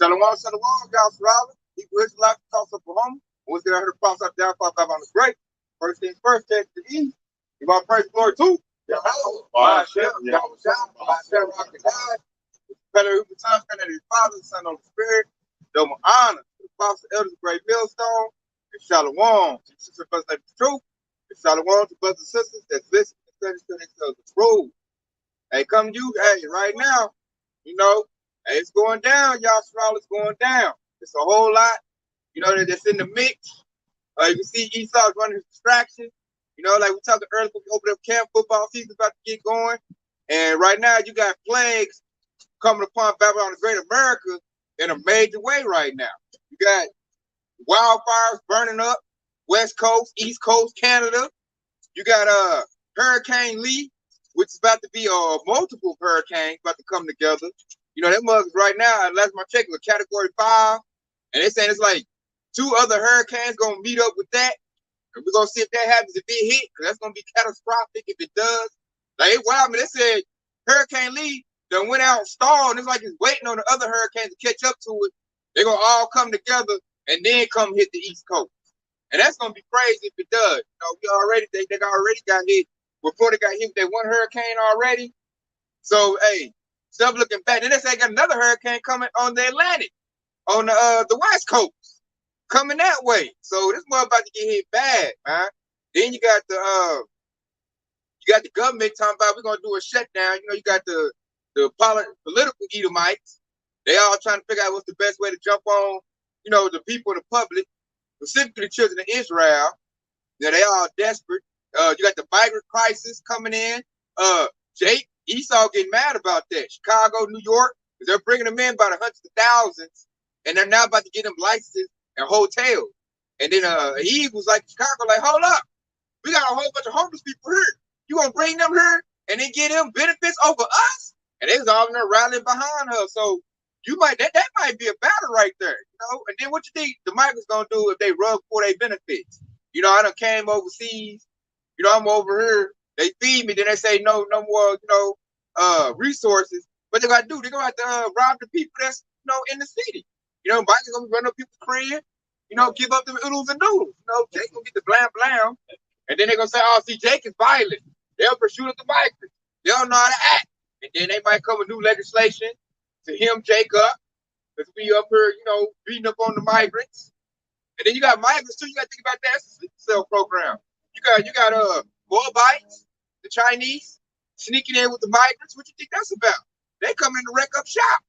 Shalom, y'all surrounded. He was life to toss up a home. Once get out here to cross up down, pop up on the break. First things first, take the east. Give our praise glory too. My chef, y'all shot, my chef, rock and die. Better who the time spent at his Father, Son, on the Spirit. Double honor to the apostle, elders, great millstone. And shalom to the sister brothers that is truth. And shalom to brothers and sisters that's listening and studying to the truth. Hey, come you, hey, right now, you know, hey, it's going down, y'all. Surround, it's going down. It's a whole lot, you know, that's in the mix. You can see Esau's running his distraction. You know, like we talked earlier, we opened up camp, football season about to get going. And right now, you got plagues coming upon Babylon the Great America in a major way right now. You got wildfires burning up, West Coast, East Coast, Canada. You got Hurricane Lee, which is about to be multiple hurricanes about to come together. You know, that mug's right now, last my check, was Category 5. And they're saying it's like 2 other hurricanes going to meet up with that. And we're going to see if that happens, if it hit, because that's going to be catastrophic if it does. Like, wow, I mean, they said Hurricane Lee done went out and stalled, and it's like it's waiting on the other hurricanes to catch up to it. They're going to all come together and then come hit the East Coast. And that's going to be crazy if it does. You know, we already, they already got hit. Before they got hit with that one hurricane already. So, hey, stuff looking bad. Then they say got another hurricane coming on the Atlantic, on the West Coast, coming that way. So this one about to get hit bad, man. Then you got the government talking about we're gonna do a shutdown. You know, you got the political Edomites. They all trying to figure out what's the best way to jump on, you know, the people in the public, specifically the children of Israel. You know, they all desperate. You got the migrant crisis coming in. Jake, Esau getting mad about that. Chicago, New York, they're bringing them in by the hundreds of thousands, and they're now about to get them licenses and hotels. And then Eve was like, Chicago, like, hold up, we got a whole bunch of homeless people here. You gonna bring them here and then get them benefits over us? And they was all in there rallying behind her. So you might that might be a battle right there, you know. And then what you think the migrants gonna do if they rub for their benefits? You know, I done came overseas. You know, I'm over here. They feed me. Then they say no more, you know, resources. What they gotta do? They gonna have to rob the people that's, you know, in the city. You know, Mike's gonna run up people's crib. You know, give up the oodles and noodles. You know, Jake gonna get the blam blam, and then they gonna say, "Oh, see, Jake is violent. They'll pursue the migrants. They don't know how to act." And then they might come with new legislation to hem Jake up, because we up here, you know, beating up on the migrants. And then you got migrants too. You got to think about that sleeper cell program. You got Moabites, the Chinese, sneaking in with the migrants. What you think that's about? They come in to wreck up shop.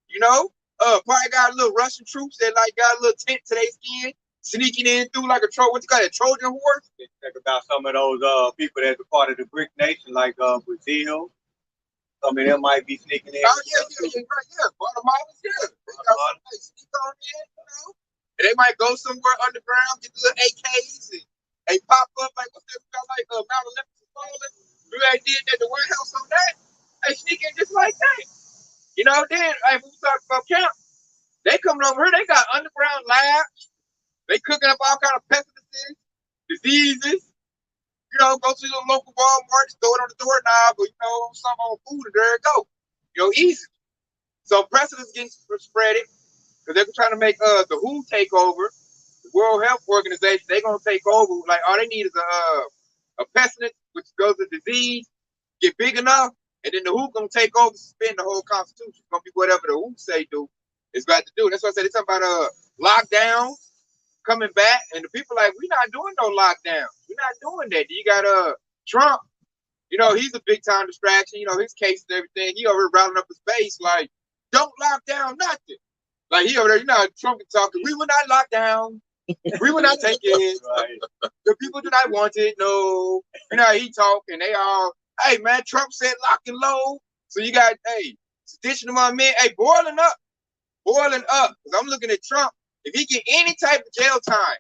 You know, probably got a little Russian troops that like got a little tent to their skin, sneaking in through like a what you call a Trojan horse. Think about some of those people that's a part of the Greek nation, like Brazil. Some of them might be sneaking in. Oh yeah. Guatemala's here. They sneak on in, you know. And they might go somewhere underground, get the little AKs, and they pop up like what's that? Like Mount Olympus falling. We did that the White House on that. They sneak in just like that. You know, then when we talk about camp, they coming over here, they got underground labs. They cooking up all kind of pesticides, diseases. You know, go to the local Walmart, throw it on the doorknob, or, you know, something on food, and there it go. You know, easy. So precedents getting spread it, because they're trying to make the WHO take over, the World Health Organization. They're going to take over. Like, all they need is a pestilence, which goes to disease, get big enough, and then the WHO going to take over, suspend the whole Constitution. It's going to be whatever the WHO say do. It's got to do. That's why I said they're talking about lockdowns coming back, and the people like, we're not doing no lockdown. We're not doing that. You got Trump, you know, he's a big time distraction, you know, his case and everything. He over here rounding up his base like, don't lock down nothing. Like he over there, you know, Trump is talking, we will not lock down. We will not take it. Right. The people do not want it. No. You know, he talk and they all, hey man, Trump said lock and load. So you got, hey, sedition among men, hey, boiling up. Because I'm looking at Trump. If he get any type of jail time,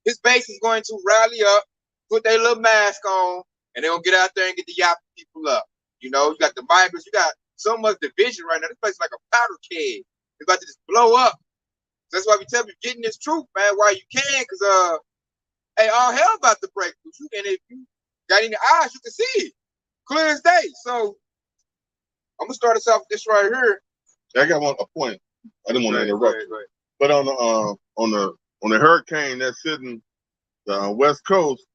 his base is going to rally up, put their little mask on, and they're going to get out there and get the yapping people up. You know, you got the migrants, you got so much division right now. This place is like a powder keg. It's about to just blow up. So that's why we tell you, getting this truth, man, while you can, because, hey, all hell about to break loose. And if you got any eyes, you can see it. Clear as day. So I'm going to start us off with this right here. I got a point. I didn't want to interrupt you. But on the hurricane that's hitting the West Coast,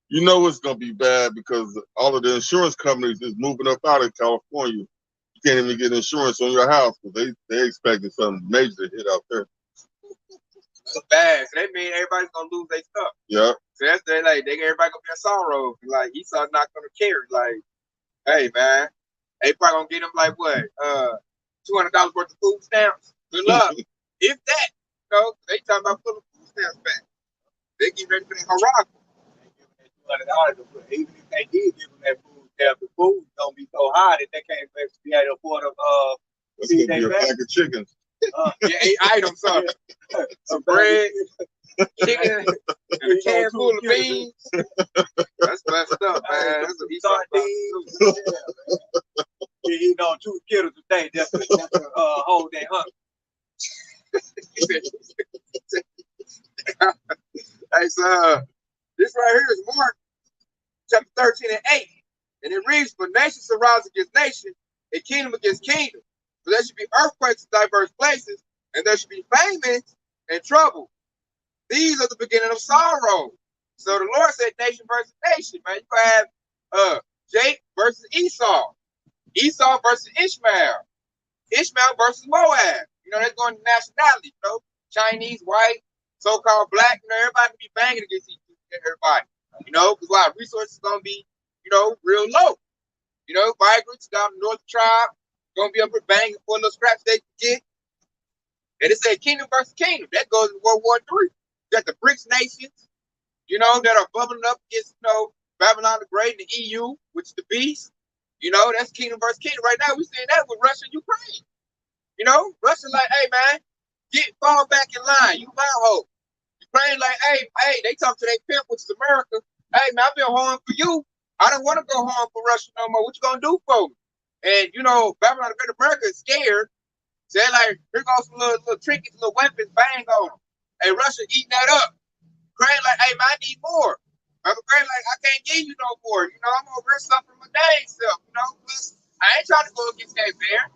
you know it's gonna be bad because all of the insurance companies is moving up out of California. You can't even get insurance on your house because they expecting something major to hit out there. That's bad. So that means everybody's gonna lose their stuff. Yeah. So that's everybody gonna be in sorrow. Like Esau's not gonna care. Like, hey man, they probably gonna get him like what? $200 worth of food stamps. Good luck. If that, they talking about putting food stamps back. They get ready for the hurrah. $200, even if they did give them that food stamp, the food's gonna be so high that they can't be able to afford That's gonna be a bag of chicken. Yeah, 8 items, some bread, chicken, and a can full of beans. That's messed up, man. That's what he's talking about. You know, 2 kilos a day just to hold that hunger. Hey, so this right here is Mark chapter 13 and 8. And it reads, "For nation shall rise against nation, and kingdom against kingdom. For there should be earthquakes in diverse places, and there should be famines and trouble. These are the beginning of sorrow." So the Lord said nation versus nation, man. You have Jake versus Esau. Esau versus Ishmael. Ishmael versus Moab. That's going to nationality, Chinese, white, so-called black, everybody can be banging against everybody. Because why? Resources going to be, real low. Migrants down the north tribe going to be up here banging for little scraps they can get. And it said kingdom versus kingdom. That goes to World War III. You got the BRICS nations, that are bubbling up against, Babylon the Great and the EU, which is the beast. That's kingdom versus kingdom. Right now, we're seeing that with Russia and Ukraine. Russia like, hey, man, fall back in line. You my hope. Ukraine like, hey, they talk to their pimp, which is America. Hey, man, I've been home for you. I don't want to go home for Russia no more. What you going to do for me? And, Babylon the Great America is scared. So they're like, here goes some little trinkets, little weapons, bang on them. Hey, Russia eating that up. Ukraine like, hey, man, I need more. Ukraine like, I can't give you no more. I'm over here suffering my dang self. I ain't trying to go against that bear.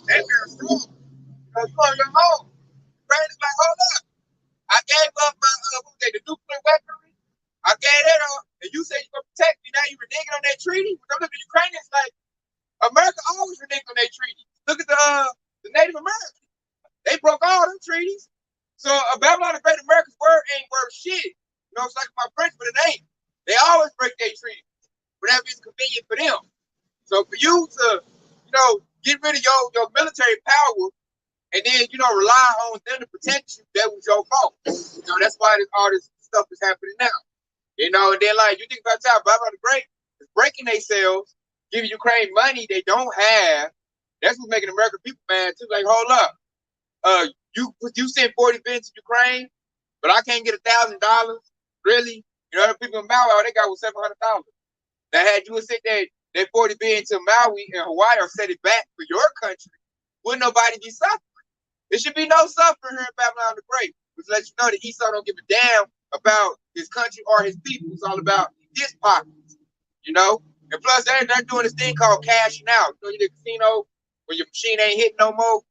That bear's strong. You on your own. Ukraine is like, hold up. I gave up my the nuclear weaponry. I gave that up, and you say you're gonna protect me. Now you reneging on that treaty. But look at the Ukrainians like America always reneged on that treaty. Look at the Native Americans. They broke all them treaties. So Babylon the Great America's word ain't worth shit. It's like my French, but it ain't. They always break their treaties. Whatever is convenient for them. So for you to, get rid of your military power and then, rely on them to protect you, that was your fault. That's why all this stuff is happening now. And then like you think about how Babylon the Great is breaking themselves, giving Ukraine money they don't have. That's what's making American people mad too. Like, hold up. You sent 40 billion to Ukraine, but I can't get $1,000. Really? The people in Maui, all they got was $700. Now had you sent that 40 billion to Maui and Hawaii or set it back for your country, wouldn't nobody be suffering? There should be no suffering here in Babylon the Great. Which lets you know that Esau don't give a damn about his country or his people. It's all about his pockets. And plus they're doing this thing called cashing out. You the casino when your machine ain't hitting no more,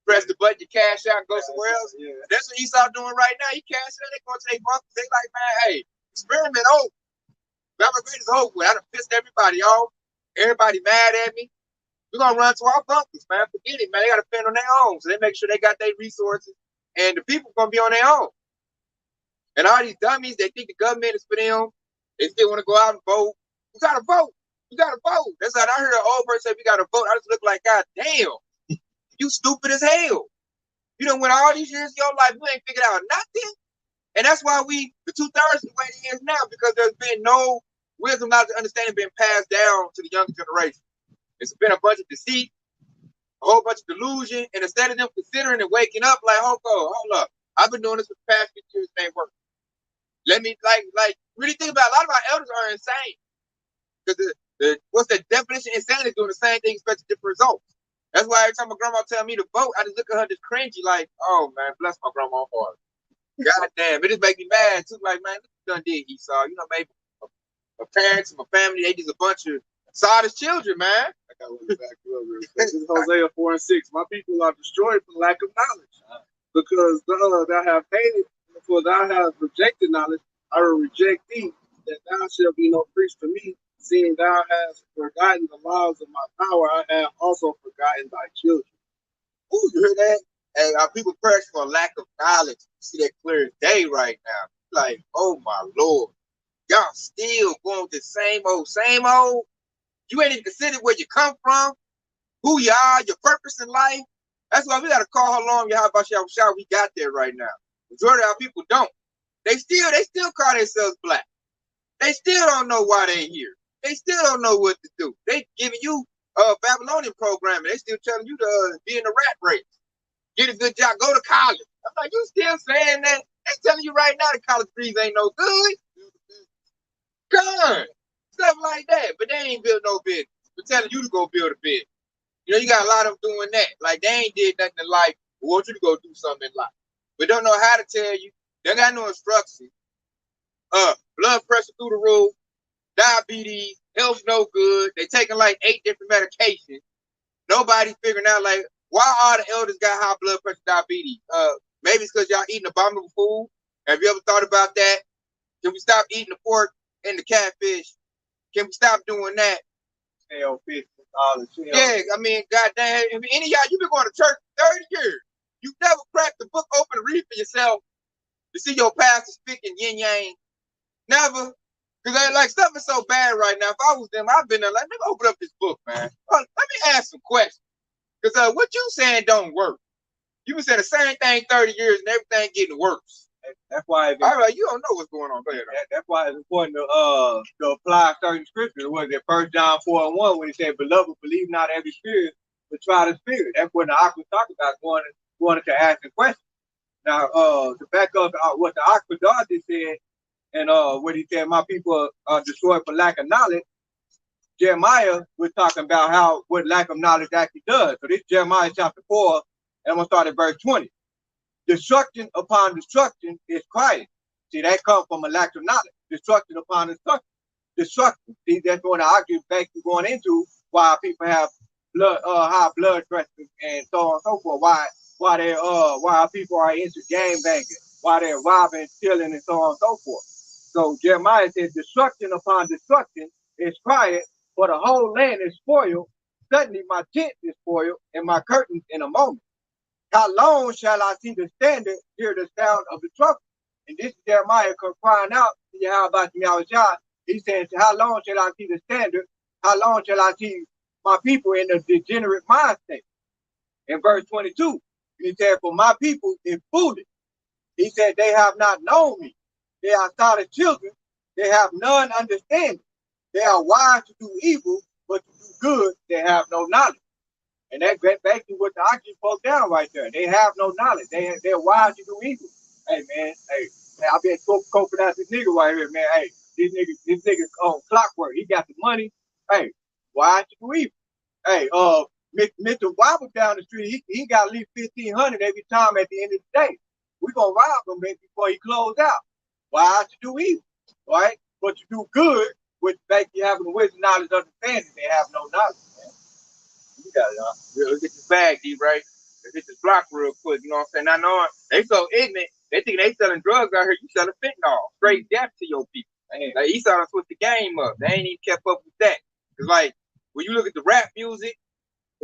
press the button, you cash out and go somewhere else. Yeah. That's what Esau doing right now. He cash out, they going to their bunkers. They like, man, hey, experiment over. Babylon Great is over with. I done pissed everybody off. Everybody mad at me. We're gonna run to our bunkers, man. Forget it, man. They gotta fend on their own. So they make sure they got their resources and the people gonna be on their own. And all these dummies, they think the government is for them. They still want to go out and vote. You gotta vote. You gotta vote. That's how I heard an old person say we gotta vote. I just look like, God damn, you stupid as hell. You done went all these years of your life, you ain't figured out nothing. And that's why the 2/3 is the way it is now, because there's been no wisdom, knowledge, and understanding being passed down to the younger generation. It's been a bunch of deceit, a whole bunch of delusion, and instead of them considering and waking up, like, hold up, I've been doing this for the past 50 years, it ain't working. Let me like really think about it. A lot of our elders are insane. Because what's the definition of insanity? Doing the same thing, expecting different results. That's why every time my grandma tell me to vote, I just look at her just cringy, like, oh man, bless my grandma heart. God damn, it just make me mad too. Like, man, look what you done did, Esau. Maybe my parents and my family, they just a bunch of Saw his children, man. I got one back you up real quick. This is Hosea 4:6. My people are destroyed for lack of knowledge. Because thou have hated, for thou hast rejected knowledge, I will reject thee, that thou shalt be no priest to me, seeing thou hast forgotten the laws of my power, I have also forgotten thy children. Ooh, you hear that? Hey, our people perish for lack of knowledge. You see that clear as day right now. Like, oh my Lord. Y'all still going with the same old, same old. You ain't even considered where you come from, who you are, your purpose in life. That's why we gotta call how long how about y'all we got there right now. Majority of our people don't. They still call themselves black. They still don't know why they're here. They still don't know what to do. They giving you Babylonian programming. They still telling you to be in the rat race. Get a good job, go to college. I'm like, you still saying that? They telling you right now the college degrees ain't no good. Gun. Stuff like that. But they ain't built no business. They're telling you to go build a business. You know, you got a lot of them doing that. Like, they ain't did nothing in life. We want you to go do something in life. But don't know how to tell you. They got no instructions. Blood pressure through the roof, diabetes, health no good. They taking like 8 different medications. Nobody figuring out, like, why all the elders got high blood pressure, diabetes? Maybe it's because y'all eating abominable food. Have you ever thought about that? Can we stop eating the pork and the catfish? Can we stop doing that? Fish, all the shell. Yeah, I mean, goddamn, if any of y'all, you've been going to church for 30 years. You've never cracked the book open to read for yourself to see your pastor speaking yin yang. Never. Because like stuff is so bad right now. If I was them, I've been there like, let me open up this book, man. Let me ask some questions. Because what you saying don't work. You been saying the same thing 30 years and everything getting worse. That's why All right, you don't know what's going on. Go ahead. That's why it's important to apply certain scriptures. Was it 1 John 4:1 when he said, "Beloved, believe not every spirit, but try the spirit." That's what the Ox was talking about, going to ask the question. Now, to back up what the Ox just said, and what he said, my people are destroyed for lack of knowledge. Jeremiah was talking about what lack of knowledge actually does. So this Jeremiah chapter 4, and I'm gonna start at verse 20. Destruction upon destruction is crying. See, that comes from a lack of knowledge. Destruction upon destruction. Destruction. See, that's what I argue basically going into why people have high blood pressure and so on and so forth. Why people are into gang banging, why they're robbing, stealing, and so on and so forth. So Jeremiah said, destruction upon destruction is crying, for the whole land is spoiled. Suddenly my tent is spoiled, and my curtains in a moment. How long shall I see the standard, hear the sound of the trumpet? And this is Jeremiah crying out to Yahweh Yahweh. He says, how long shall I see the standard? How long shall I see my people in a degenerate mind state? In verse 22, he said, for my people is foolish. He said, they have not known me. They are started children. They have none understanding. They are wise to do evil, but to do good, they have no knowledge. And that's basically what the Oxy spoke down right there. They have no knowledge. They're wise to do evil. Hey, man, I've been coping out this nigga right here, man. Hey, this nigga on clockwork. He got the money. Hey, wise to do evil. Hey, Mr. Wobble down the street, he got at least 1,500 every time at the end of the day. We're going to rob him before he close out. Wise to do evil, right? But to do good, which makes you having the wisdom, knowledge, understanding, they have no knowledge, man. You got it, huh? Let's get this bag, D, right? Let's hit this block real quick. You know what I'm saying? Not knowing they so ignorant, they think they selling drugs out here. You selling fentanyl, straight death to your people. Man, like Esau done switched the game up. They ain't even kept up with that. It's like when you look at the rap music,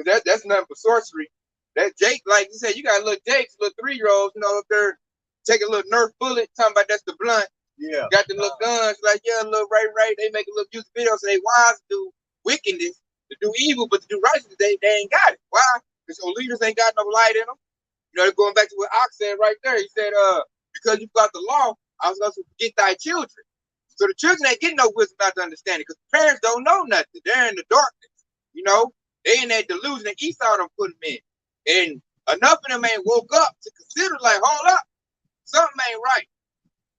that's nothing but sorcery. That Jake, like you said, you got little Jakes, little 3-year-olds, you know, up there taking a little Nerf bullet, talking about that's the blunt. Yeah. Got the little guns, like, yeah, little right. They make a little music video, so they wise to do wickedness, to do evil, but to do righteousness, they ain't got it. Why? Because your leaders ain't got no light in them. You know, going back to what Ox said right there. He said, because you got the law, I was going to forget thy children. So the children ain't getting no wisdom about the understanding, because the parents don't know nothing. They're in the darkness. You know, they in that delusion that Esau done put them in. And enough of them ain't woke up to consider, like, hold up, something ain't right.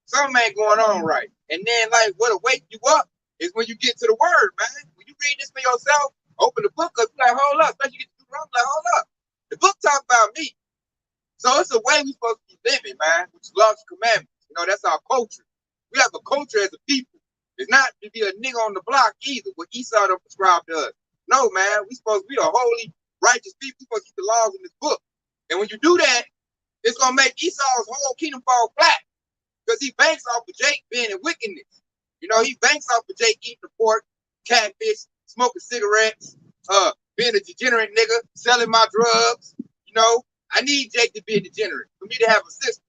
Something ain't going on right. And then, like, what'll wake you up is when you get to the word, man. When you read this for yourself, open the book up, you're like, hold up. Especially you get to the wrong, like, hold up. The book talk about me. So it's a way we supposed to be living, man, which is laws and commandments. You know, that's our culture. We have a culture as a people. It's not to be a nigga on the block either, what Esau don't prescribe to us. No, man, we supposed to be a holy, righteous people. We supposed to keep the laws in this book. And when you do that, it's going to make Esau's whole kingdom fall flat. Because he banks off of Jake being in wickedness. You know, he banks off of Jake eating the pork, catfish, smoking cigarettes, being a degenerate nigga, selling my drugs. You know, I need Jake to be a degenerate for me to have a sister.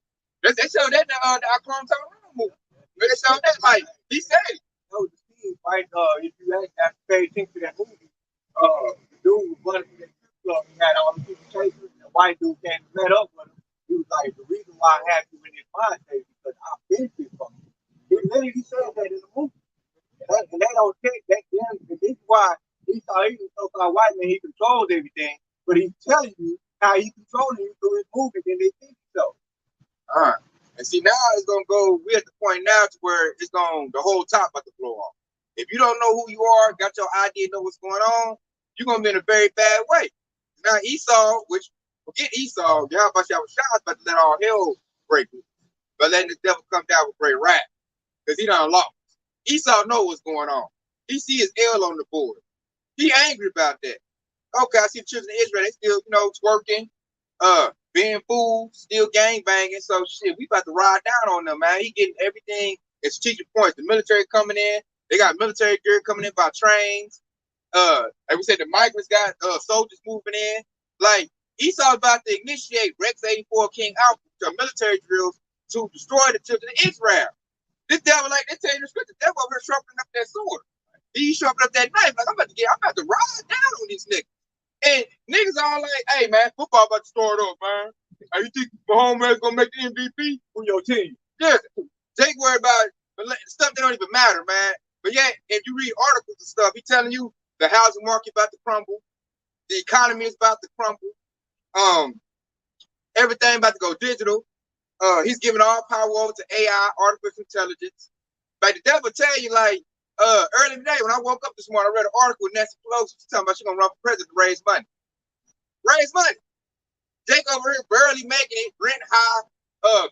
They showed that in the Aquam movie. They showed that, like, he said it. No, the scene, right? If you have to pay attention to that movie, the dude was running through that strip club. He had all the people chasing. The white dude came and met up with him. He was like, the reason why I have you in this mind state is because I've been here from you. He literally said that in the movie. And they don't take that down. And this is why he's a so-called white man, he controls everything, but he's telling you how he's controlling you through his movie, and they think so. All right. And see, now it's going to go, we're at the point now to where it's going, the whole top about to blow off. If you don't know who you are, got your idea, know what's going on, you're going to be in a very bad way. Now, Esau, which, forget Esau, y'all about y'all was about to let all hell break loose, but letting the devil come down with great wrath, because he done lost. Esau know what's going on. He see his L on the board. He angry about that. Okay, I see the children of Israel, they still, you know, twerking, being fools, still gang banging. So shit, we about to ride down on them, man. He getting everything at strategic points. The military coming in, they got military gear coming in by trains. Like we said, the migrants got soldiers moving in. Like Esau's about to initiate Rex 84 King Alpha military drills to destroy the children of Israel. This devil, like they tell you in the scripture, the devil over here sharpening up that sword. He sharpening up that knife. Like I'm about to ride down on these niggas. And niggas all like, hey man, football about to start up, man. Hey, you think Mahomes gonna make the MVP for your team? Yeah. Jake worried about stuff that don't even matter, man. But yet, if you read articles and stuff, he telling you the housing market about to crumble, the economy is about to crumble, everything about to go digital. He's giving all power over to AI, artificial intelligence. Like the devil tell you, like, early today when I woke up this morning, I read an article with Nancy Pelosi. She's talking about she's gonna run for president to raise money. Raise money. Jake over here barely making it, rent high,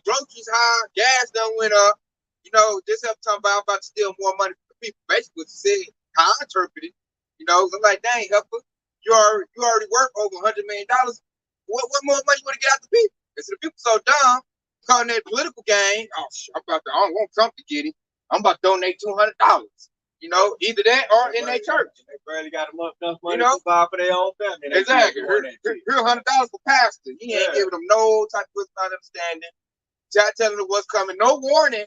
groceries high, gas done went up. You know, this help talking about I'm about to steal more money from the people. Basically what you said, how I interpreted. You know, I'm like, dang, helper, you already worth over $100 million. What more money you want to get out the people? Because the people so dumb, calling that political game. Oh, I don't want Trump to get it. I'm about to donate $200. You know, either that or in their church. They barely got enough money to buy for their own family. Exactly. Here $100 for pastor. He ain't giving them no type of understanding. Not telling them what's coming. No warning.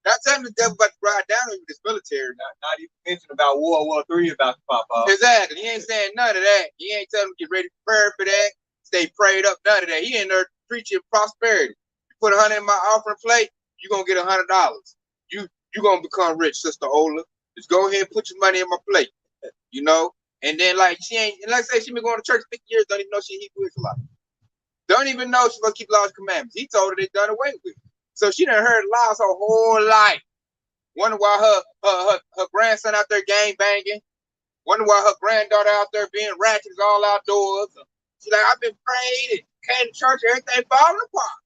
Not telling the devil about to ride down on you with this military. Not even mention about World War III about to pop off. Exactly. He ain't saying none of that. He ain't telling them get ready to prepare for that. Stay prayed up. None of that. He in there preaching prosperity. You put 100 in my offering plate, you're going to get $100. You going to become rich, Sister Ola. Just go ahead and put your money in my plate, you know? And then, like, she ain't, and like I say, she been going to church 50 years, don't even know she Hebrew Israelite. Don't even know she's going to keep God's commandments. He told her they done away with. So she done heard lies her whole life. Wonder why her grandson out there gang banging. Wonder why her granddaughter out there being ratchets all outdoors. She's like, I've been praying and came to church, everything falling apart.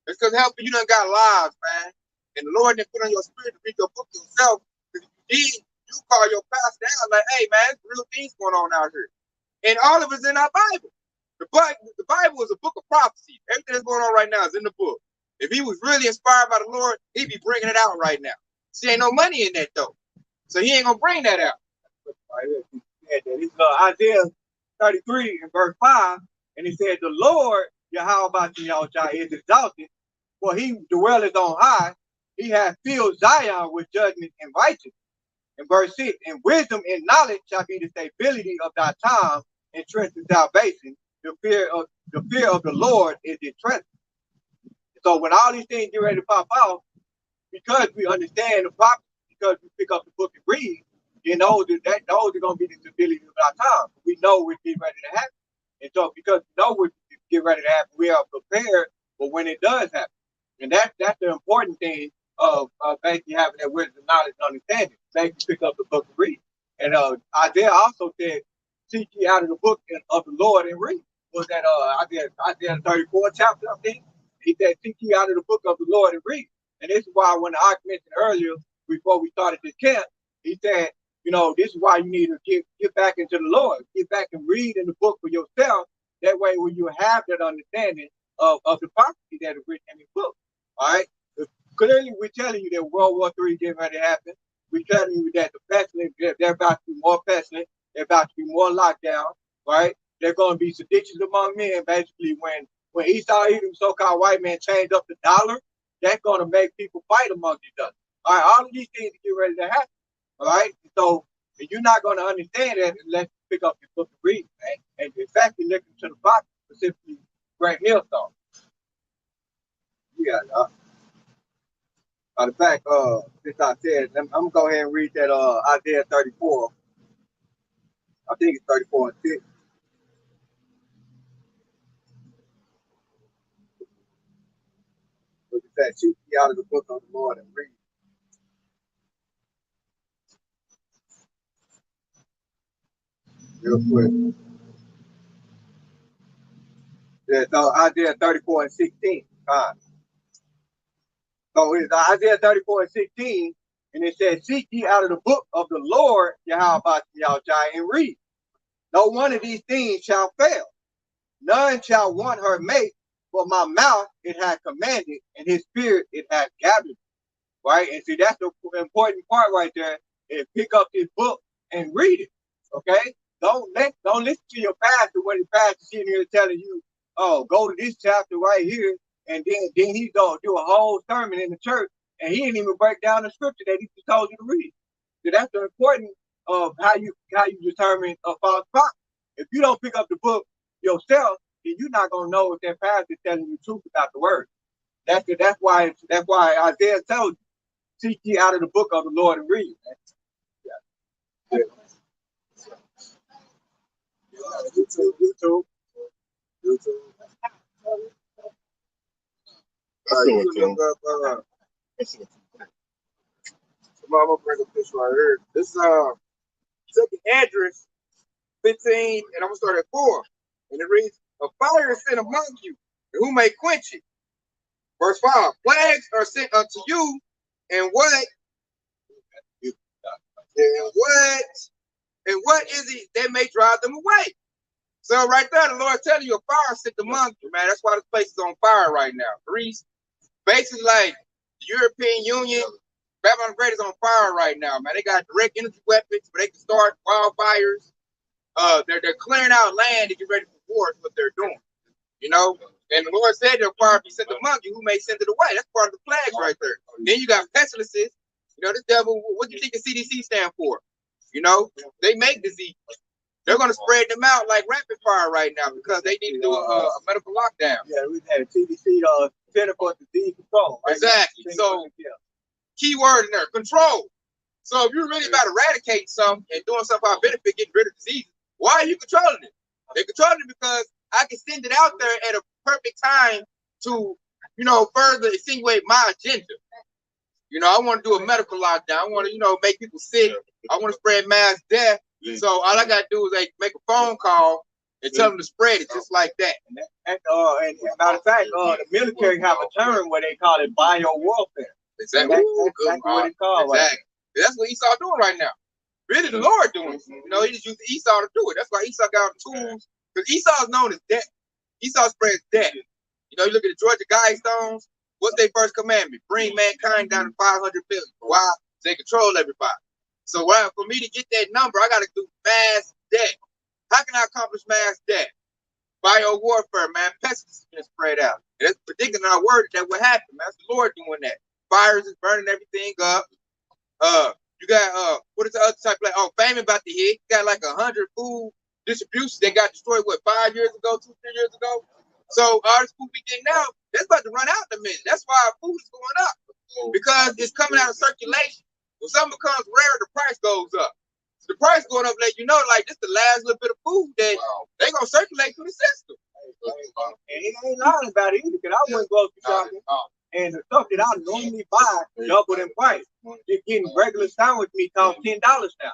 It's because helping you done got lives, man. And the Lord didn't put on your spirit to read your book yourself. If you did, you call your pastor down like, hey, man, there's real things going on out here. And all of it's in our Bible. The Bible is a book of prophecy. Everything that's going on right now is in the book. If he was really inspired by the Lord, he'd be bringing it out right now. See, ain't no money in that, though. So he ain't going to bring that out. It's Isaiah 33 and verse 5, and he said, the Lord, Yahweh is exalted, for he dwelleth on high. He hath filled Zion with judgment and righteousness. In verse 6, and wisdom and knowledge shall be the stability of thy time, and strength and salvation. The fear of the Lord is his strength. So when all these things get ready to pop out, because we understand the prophecy, because we pick up the book and read, you know those are going to be the stability of our time. We know we're getting ready to happen. And so because we know we're getting ready to happen, we are prepared for when it does happen. And that's the important thing of basically having that wisdom, knowledge, and understanding. Basically pick up the book and read. And Isaiah also said, seek ye out of the book of the Lord and read. Was that Isaiah 34 chapter, I think? He said, seek ye out of the book of the Lord and read. And this is why when I mentioned earlier, before we started this camp, He said, you know, this is why you need to get back into the Lord. Get back and read in the book for yourself. That way, when you have that understanding of the prophecy that is written in the book, all right? Clearly, we're telling you that World War III is getting ready to happen. We're telling you that the pestilence, they're about to be more pestilent. They're about to be more lockdown, right? They're going to be seditious among men. Basically, when Esau, Edom, so-called white man, change up the dollar, that's going to make people fight among each other. All right, all of these things are getting ready to happen. All right, so you're not going to understand that unless you pick up your book and read, man. And in fact, you listen to the prophet, specifically Great Millstone. Yeah. Matter of fact, since I said, I'm gonna go ahead and read that Isaiah 34. I think it's 34 and 6. Look at that. Shoot me out of the book of the Lord and read. Real quick. Yeah, so Isaiah 34 and 16. So it's Isaiah 34 and 16, and it says, seek ye out of the book of the Lord, Yahweh and read. No one of these things shall fail. None shall want her mate, for my mouth it had commanded, and his spirit it had gathered. Right? And see, that's the important part right there. Is pick up this book and read it. Okay? Don't listen to your pastor when the pastor's sitting here telling you, oh, go to this chapter right here, and then he's gonna do a whole sermon in the church, and he didn't even break down the scripture that he just told you to read. So that's the importance of how you determine a false prophet. If you don't pick up the book yourself, then you're not gonna know if that pastor is telling you the truth about the word. That's why Isaiah tells you, seek ye out of the book of the Lord and read. Yeah. YouTube. I'm gonna bring up this right here. This second address 15, and I'm gonna start at 4. And it reads, a fire is sent among you, and who may quench it? Verse 5, plagues are sent unto you, and what is it that may drive them away? So right there, the Lord telling you a fire sent among you, man. That's why this place is on fire right now. Greece, basically like the European Union, Babylon the Great is on fire right now, man. They got direct energy weapons where they can start wildfires. They're clearing out land to get ready for war. Is what they're doing, you know. And the Lord said the fire be sent among you, who may send it away. That's part of the plagues right there. Then you got pestilences. You know, this devil. What do you think the CDC stand for? You know, they make disease. They're going to spread them out like rapid fire right now because they need to do a medical lockdown. Yeah, we had CDC, Center for Disease Control. Right? Exactly. So, key word in there, control. So, if you're really about eradicating something and doing something for our benefit, getting rid of disease, why are you controlling it? They're controlling it because I can send it out there at a perfect time to, you know, further insinuate my agenda. You know, I want to do a medical lockdown. I want to, you know, make people sick. I want to spread mass death. So all I gotta do is like make a phone call and tell them to spread it just like that. And matter of fact, the military have a term where they call it bio warfare. Exactly. That's exactly what it's called. Exactly. Right? That's what Esau doing right now. Really, the Lord doing it. You know, he just used Esau to do it. That's why Esau got tools. Because Esau is known as death. Esau spreads death. You know, you look at the Georgia Guidestones. What's their first commandment? Bring mankind down to 500 billion. Why? They control everybody. So for me to get that number, I got to do mass death. How can I accomplish mass death? Bio warfare, man. Pestilence is spread out. And that's predicting our word that would happen, man. That's the Lord doing that. Fires is burning everything up. You got what is the other type? Like famine about to hit. You got like 100 food distributions that got destroyed 5 years ago, 2-3 years ago. So all this food we getting now, that's about to run out in a minute. That's why our food is going up because it's coming out of circulation. When something becomes rare, the price goes up. So the price going up, let you know, like this the last little bit of food that they gonna circulate through the system. And it ain't lying about it either, because I went grocery shopping and the stuff that I normally buy doubled in price. Just getting regular sandwich meat costs $10 now.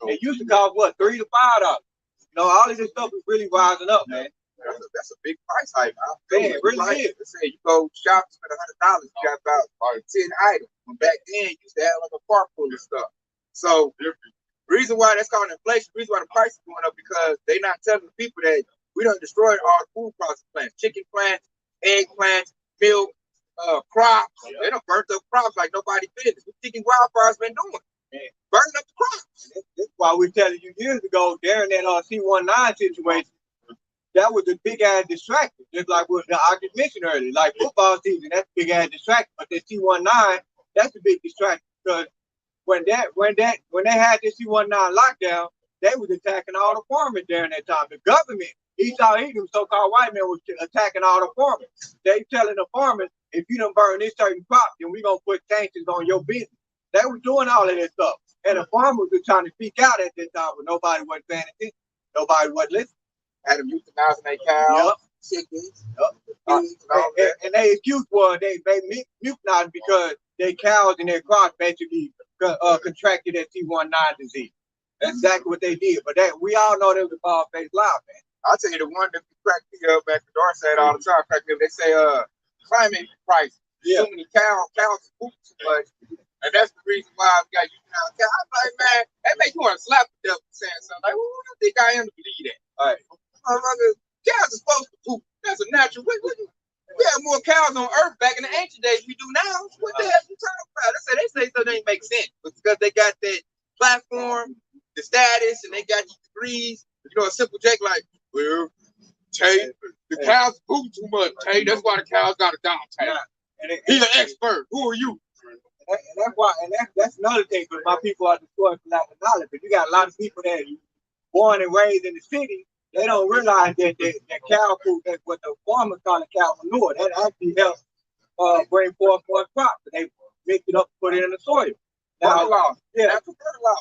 It used to cost what, $3 to $5. You know, all of this stuff is really rising up, man. That's a big price hike. Man, it really is. Let's say you go shop, spend $100, you got about 10 items. Back then, you used to have like a cart full of stuff. So reason why that's called inflation, reason why the price is going up, because they not telling the people that we done destroyed all the food processing plants, chicken plants, egg plants, milk, crops. They done burnt up crops like nobody business. What Tiki Wildfire's been doing? Burning up the crops. That's why we telling you years ago, during that C-19 situation, that was a big ass distraction. Just like what I just mentioned earlier, like football season, that's a big ass distraction. But the C-19, that's a big distraction, because when they had this C-19 lockdown, they was attacking all the farmers during that time. The government, Esau Edom, so-called white men, was attacking all the farmers. They telling the farmers, if you don't burn this certain crop, then we gonna put sanctions on your business. They were doing all of that stuff. And the farmers were trying to speak out at that time, but nobody wasn't paying attention. Nobody wasn't listening. Had them euthanizing their cows, chickens, pigs, and all that. And their excuse was they euthanized because their cows and their crops basically contracted that C-19 disease. That's exactly what they did. But that we all know that was a bald-faced lie, man. I'll tell you the one that cracked me up, back to Darcy said all the time, cracked me up. They say climate crisis. Too many cows poop too much. And that's the reason why I've got euthanized cows. I'm like, man, that make you want to slap the devil saying something. Like, who do you think I am to believe that? All right. Cows are supposed to poop. That's a natural. We have more cows on Earth back in the ancient days we do now. What the hell you talking about? They say something ain't make sense. But because they got that platform, the status, and they got these degrees. You know, a simple Jake like, well, Tay, the cows poop too much, Tay. That's why the cows got to die, Tay. He's an expert. Who are you? And that's why, and that's another thing, because my people are destroyed for lack of knowledge. But you got a lot of people that born and raised in the city, they don't realize that cow food, that's what the farmers call a cow manure. That actually helps bring forth more crops. They mix it up, put it in the soil.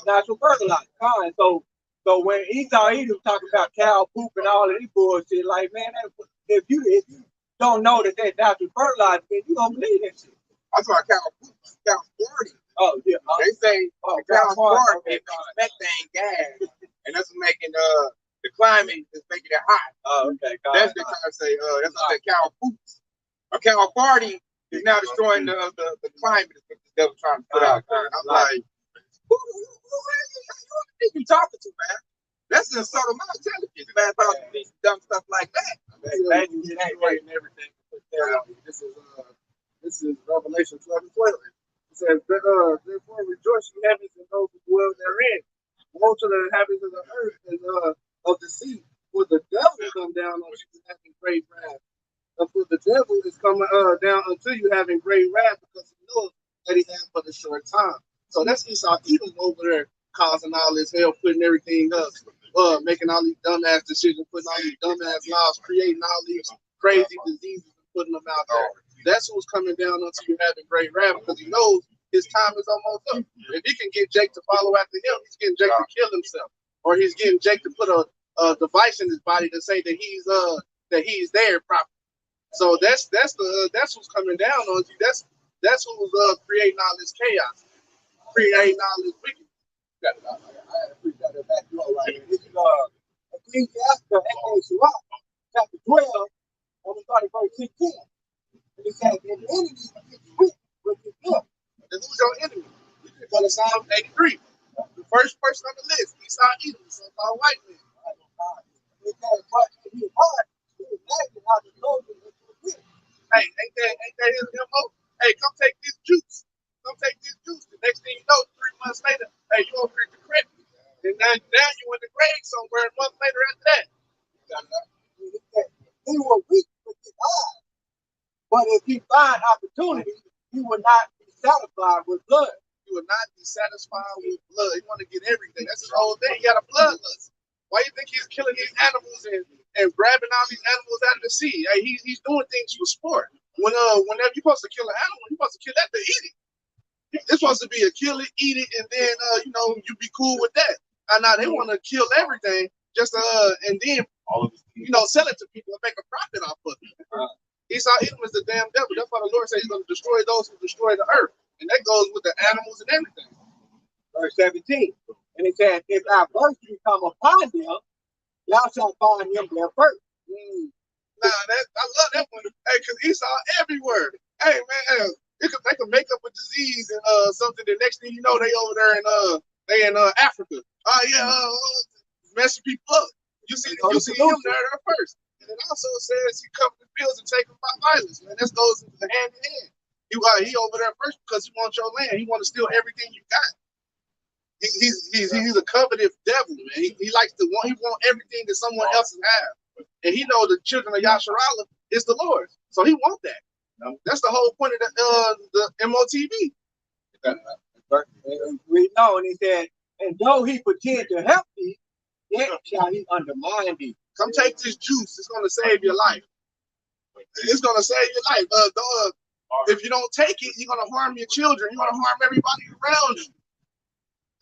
Natural fertilizer. So when Esau Edom talking about cow poop and all of these bullshit, like, man, if you don't know that that's natural fertilizer, then you don't believe that shit. That's why cow poop, cow farting. Oh yeah. They say cow fart makes methane gas, and that's making the climate is making it hot. Oh, okay. That's what they say. That's what they cow poops. A cow farting is now destroying the climate. Is what the devil trying to put out there. And I'm like, who think you talking to, man? That's an insult of my intelligence, man. About these dumb stuff like that. Everything. This is Revelation 12:12. It says, therefore rejoice, you heavens, and those who dwell therein. Woe to the inhabitants of the earth and of the sea, for the devil come down on you having great wrath. For the devil is coming down unto you having great wrath, because he knows that he has but a short time. So that's Esau Edom over there causing all this hell, putting everything up, making all these dumbass decisions, putting all these dumbass laws, creating all these crazy diseases and putting them out there. That's who's coming down unto you having great wrath, because he knows his time is almost up. If he can get Jake to follow after him, he's getting Jake to kill himself, or he's getting Jake to put a device in his body to say that he's there properly. So that's who's coming down on you. That's who's creating all this chaos, creating all this wickedness. I appreciate that back door right here. This is Ecclesiastes, chapter 12, on the 31st 16. And it says, "And the enemy is weak with his good." And who's your enemy? You can go to Psalm 83. The first person on the list, Esau Edom, so-called white man. It says, "But in his heart, he imagine how the soldiers will do it." Hey, ain't that his MO? Hey, come take this juice. Come take this juice. The next thing you know, 3 months later, hey, you over here decrepit. And now you in the grave somewhere, a month later after that. He will weak with his eyes, but if he find opportunity, he will not be satisfied with blood. He will not be satisfied with blood. He want to get everything. That's his whole thing. He got a bloodlust. Why you think he's killing these animals and grabbing all these animals out of the sea? Hey, he's doing things for sport. Whenever you're supposed to kill an animal, you're supposed to kill that to eat it. It's supposed to be a kill it, eat it, and then you be cool with that. And now they want to kill everything just and then sell it to people and make a profit off of it. Esau Edom is the damn devil. That's why the Lord said he's going to destroy those who destroy the earth. And that goes with the animals and everything. Verse 17. And it says, "If adversity come upon them, thou shalt find him there first." I love that one. Hey, because Esau everywhere. Hey, man, they can make up a disease and something. The next thing you know, they over there They in Africa. Messing people up. You see him there first. And it also says he covered the bills and taken by violence. Man, this goes hand in hand. He over there first because he wants your land. He wants to steal everything you got. He's a coveted devil, man. He likes to want. He want everything that someone else has, and he knows the children of Yasharala is the Lord's, so he wants that. That's the whole point of the MOTV. We know, and he said, and though he pretend to help thee, yet shall he undermine thee. Come take this juice. It's gonna save your life. It's gonna save your life. If you don't take it, you're gonna harm your children. You're gonna harm everybody around you.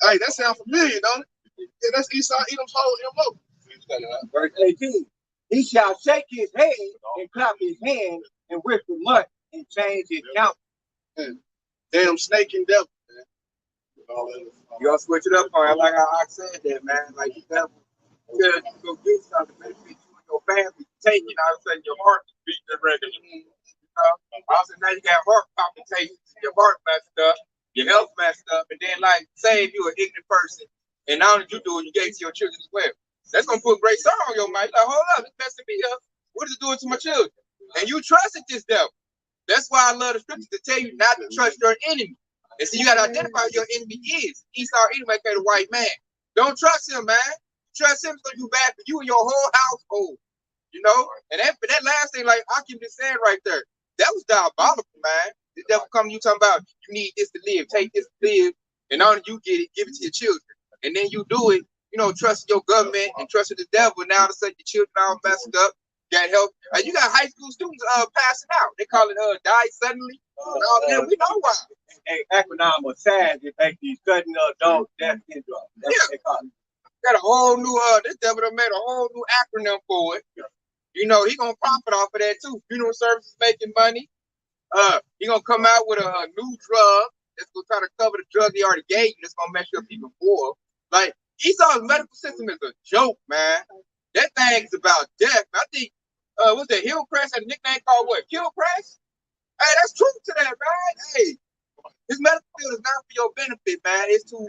Hey, that sounds familiar, don't it? Yeah, that's Esau Edom's whole MO. Verse 18. He shall shake his head and clap his hand and whisper much and change his countenance. Damn snake and devil, man. You gotta switch it up on it, like how I said that, man. Like the devil says you go get something, benefit you and your family, take it, all of a sudden your heart is beating the regular. You know? Also now you got heart palpitations, your heart messed up, your health messed up, and then like say if you're an ignorant person, and now that you do it, you gave it to your children as well. That's gonna put great sorrow on your mind. Like, hold up, it's messing me up. What is it doing to my children? And you trusted this devil. That's why I love the scriptures to tell you not to trust your enemy. And so you got to identify who your enemy is. Esau Edom, aka the white man. Don't trust him, man. Trust him, it's going to do bad for you and your whole household. You know? And that last thing, like Akim just said right there, that was diabolical, man. The devil come to you talking about, you need this to live, take this to live, and only you get it, give it to your children. And then you do it, you know, trust your government and trust the devil. Now all of a sudden your children are all messed up. Got help. You got high school students passing out. They call it die suddenly. We know why. Acronym or SAD, they make these sudden adult death syndrome. That's what they call it. Got a whole new this devil done made a whole new acronym for it. You know, he gonna profit off of that too. Funeral services making money. He gonna come out with a new drug that's gonna try to cover the drug he already gave you that's gonna mess you up even more. Like Esau's medical system is a joke, man. That thing's about death. I think what's that, Hillcrest had a nickname called what? Killcrest? Hey, that's truth to that, man. Hey, this medical field is not for your benefit, man. It's to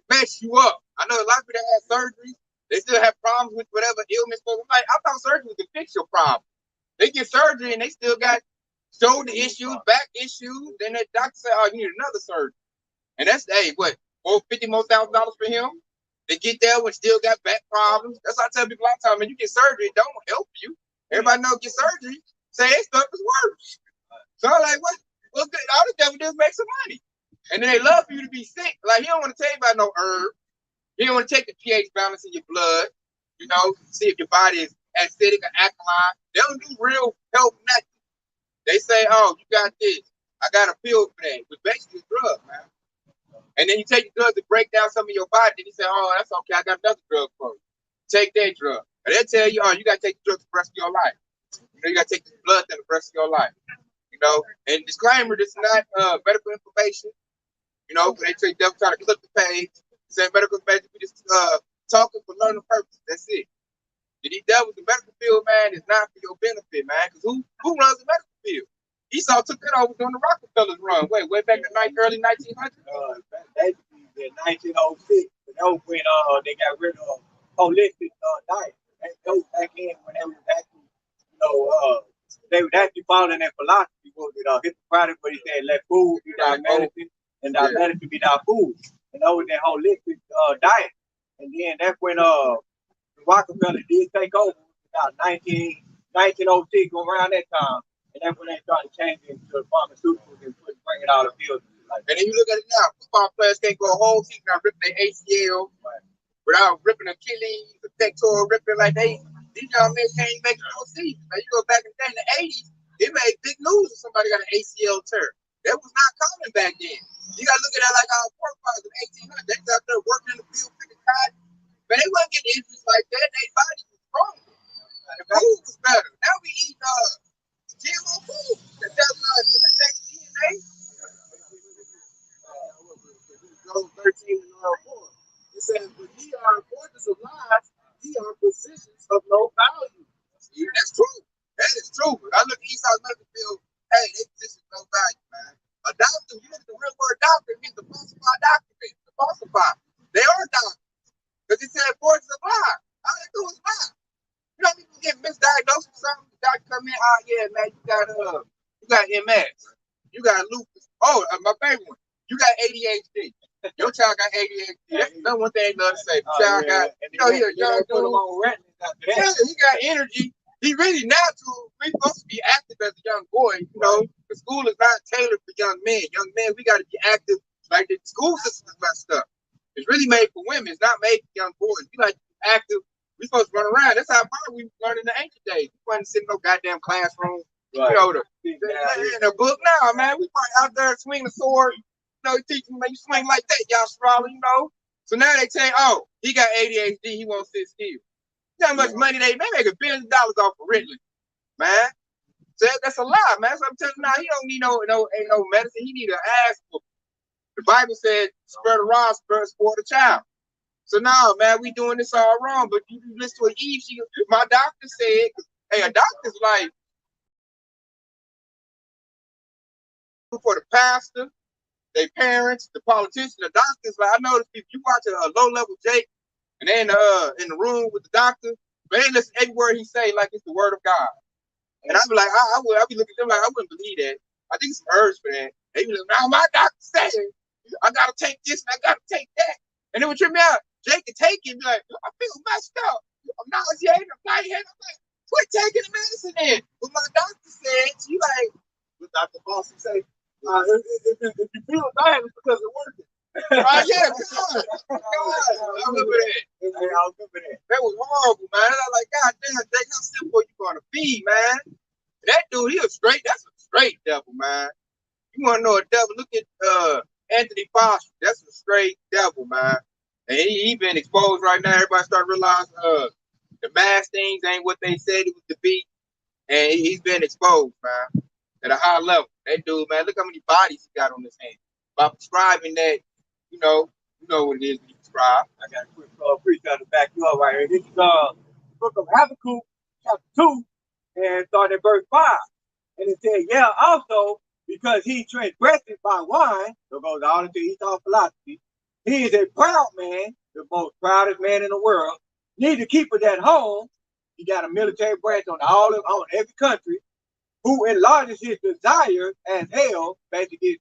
mess you up. I know a lot of people that have surgeries, they still have problems with whatever illness. Like, I thought surgery was to fix your problem. They get surgery and they still got shoulder issues, back issues. Then that doctor said, oh, you need another surgery. And that's, hey, what, $50,000 more for him? They get there when still got back problems. That's why I tell people all the time, man, you get surgery, it don't help you. Everybody know get surgery, say that stuff is worse. So I'm like, what's good? All the devil do is make some money. And then they love for you to be sick. Like, he don't want to tell you about no herb. He don't want to take the pH balance in your blood, you know, see if your body is acidic or alkaline. They don't do real health nothing. They say, oh, you got this. I got a pill for that. But basically it's drug, man. And then you take the drug to break down some of your body. Then you say, oh, that's okay. I got another drug for you. Take that drug. And they'll tell you, oh, you got to take the drug for the rest of your life. You know, you got to take the blood for the rest of your life. You know, and disclaimer, this is not medical information. You know, they try to clip the page. Say medical information, we just talking for learning purposes. That's it. These devils, the medical field, man, is not for your benefit, man. Because who runs the medical field? Esau took it over during the Rockefellers run. Way back in the early 1900s. Basically, in 1906, that was when they got rid of holistic diet. That was back in when they was actually, you know, they were actually following that philosophy. Was it Hippocratic, where he said, let food be thy medicine and thy medicine be thy food. And that was that holistic diet. And then that's when Rockefeller did take over about 1906, around that time. And that's when they started changing to pharmaceuticals and bringing out the field. And then you look at it now, football players can't go a whole season without ripping their ACL, without ripping Achilles, the pectoral, ripping like these young men can't even make it whole season. Now you go back in the 80s, it made big news if somebody got an ACL tear. That was not common back then. You gotta look at that like our forefathers in 1800. They was out there working in the field, picking cotton. But they wasn't getting injuries like that. Their bodies was strong. The food was better. Now we eat GMO food that does genetic DNA. 13 and 4. It says, but ye are fortress of lies, ye are positions of no value. See, that's true. That is true. When I look at Esau's medical field, hey, they position no value, man. A doctor, you look at the real word doctor, it means the falsified document. The falsified. They oh yeah, man, you got MS, you got lupus. Oh, my favorite one, you got ADHD. Your child got ADHD. That's the one thing I love to say. The child got, you know, he a young dude. Yeah, he got energy. He really natural. We supposed to be active as a young boy. You know, the school is not tailored for young men. Young men, we got to be active. Like the school system is messed up. It's really made for women. It's not made for young boys. We like to be active. We supposed to run around. That's how far we learned in the ancient days. We wasn't sitting in no goddamn classroom. Right. You know, in a book now, man. We probably out there swinging a sword. You know, teaching them, you swing like that, y'all Strala, you know. So now they say, oh, he got ADHD. He won't sit still. You know how much money they make $1 billion off of Ritalin, man. So that's a lie, man. So I'm telling you now, he don't need no medicine. He need an ass whooping. The Bible said, spare the rod, spoil the child. So now, man, we doing this all wrong. But you listen to Eve. My doctor said, hey, a doctor's like for the pastor, their parents, the politicians, the doctors. Like I notice if you watch a low-level Jake and they in the room with the doctor, but they listen every word he say like it's the word of God. And I be like, I be looking at them like I wouldn't believe that. I think some herbs for that. They be like, now my doctor said I gotta take this and I gotta take that. And it would trip me out. Jake could take it and be like, I feel messed up. I'm nauseated, I'm lightheaded. I'm like, quit taking the medicine then. But my doctor said, you like, what Dr. Bossy say? If you feel bad, it's because it's working. Oh yeah, God. I remember that. That was horrible, man. I was like, God damn, Jake, how simple you gonna be, man? That dude, that's a straight devil, man. You wanna know a devil? Look at Anthony Foster. That's a straight devil, man. And he been exposed right now. Everybody start realizing the mass things ain't what they said it was to be. And he's been exposed, man, at a high level. That dude, man, look how many bodies he got on his hands. By prescribing that, you know what it is when you prescribe. I got a quick preacher to back you up right here. This is book of Habakkuk, chapter 2, and started at verse 5. And it said, yeah, also, because he transgressed by wine, so goes all into Esau philosophy, he is a proud man, the most proudest man in the world, neither keepeth at home. He got a military branch on every country, who enlarges his desire as hell. Basically,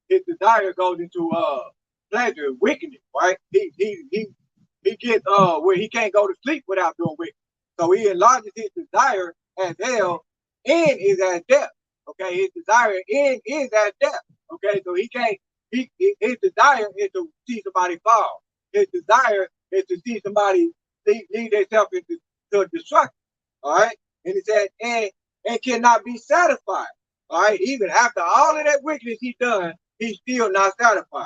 his desire goes into pleasure, wickedness, right? He gets where he can't go to sleep without doing wickedness. So he enlarges his desire as hell and is as death. Okay, his desire in is as death. Okay, so he can't. His desire is to see somebody fall. His desire is to see somebody lead themselves into destruction. All right, and he said, and cannot be satisfied. All right, even after all of that wickedness he done, he's still not satisfied.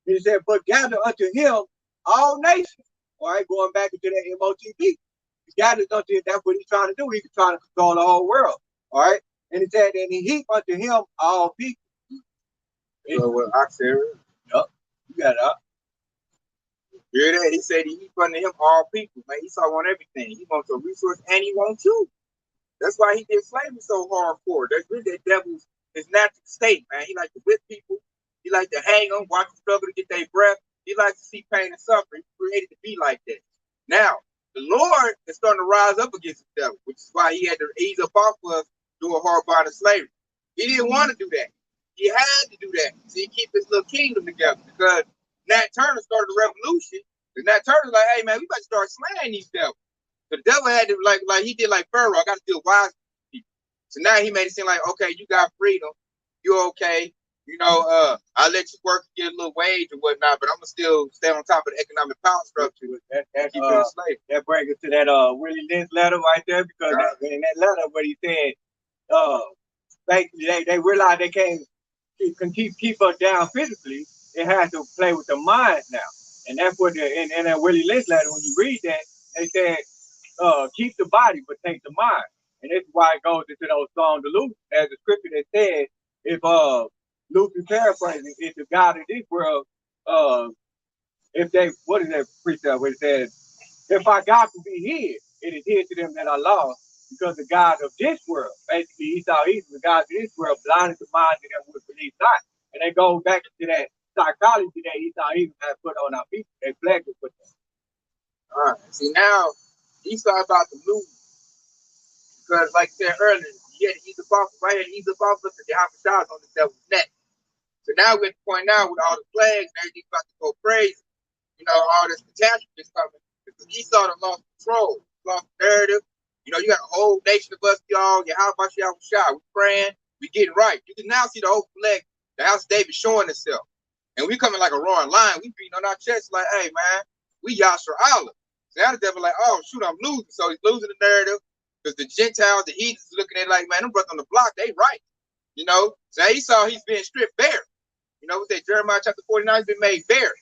And he said, but gather unto him all nations. All right, going back into that MOTB. He gathers unto him. That's what he's trying to do. He's trying to control the whole world. All right, and he said, and he heap unto him all people. So what I said, yep, you got it up. Hear that? He said he heap unto him all people. Man, Esau want everything. He wants a resource and he wants you. That's why he did slavery so hardcore. That's really that devil's his natural state, man. He like to whip people. He like to hang them, watch them struggle to get their breath. He likes to see pain and suffering. He created to be like that. Now, the Lord is starting to rise up against the devil, which is why he had to ease up off of us doing hard body slavery. He didn't want to do that. He had to do that. So he keep his little kingdom together because Nat Turner started a revolution. And Nat Turner's like, hey man, we better start slaying these devils. The devil had to like he did like Pharaoh. I got to deal wise with people. So now he made it seem like, okay, you got freedom, you're okay. You know, I'll let you work and get a little wage or whatnot, but I'm gonna still stay on top of the economic power structure. That brings us to that Willie Lynch letter right there, because in that letter, what he said, basically they realize they can't keep us down physically. It has to play with the mind now, and that's what in that Willie Lynch letter, when you read that, they said. Keep the body, but take the mind. And that's why it goes into those songs of Luke, as the scripture that says, if Luke is paraphrasing, if the God of this world, if they, what is that precept where it says, if our God could be hid, it is hid to them that are lost, because the God of this world, basically Esau, the God of this world, blinded the mind of them would believe not. And they go back to that psychology that Esau has put on our people. They flagged it with them. All right. See, now Esau about to lose Because like I said earlier, he had to ease up off, right? Had to ease up off us, and the Hamashiach on the devil's neck. So now we're at the point now with all the plagues and everything's about to go crazy. You know, all this catastrophe is coming. Because Esau done lost control, lost narrative. You know, you got a whole nation of us, y'all. Yeah, how about y'all? We praying, we getting right. You can now see the whole flag, the house of David showing itself. And we coming like a roaring lion. We beating on our chest like, hey, man, we Yasser Allah. So now the devil like, oh, shoot, I'm losing. So he's losing the narrative because the Gentiles, the heathens looking at it like, man, them brothers on the block, they right. You know, so Esau, he's being stripped bare. You know, what that Jeremiah chapter 49 has been made bare.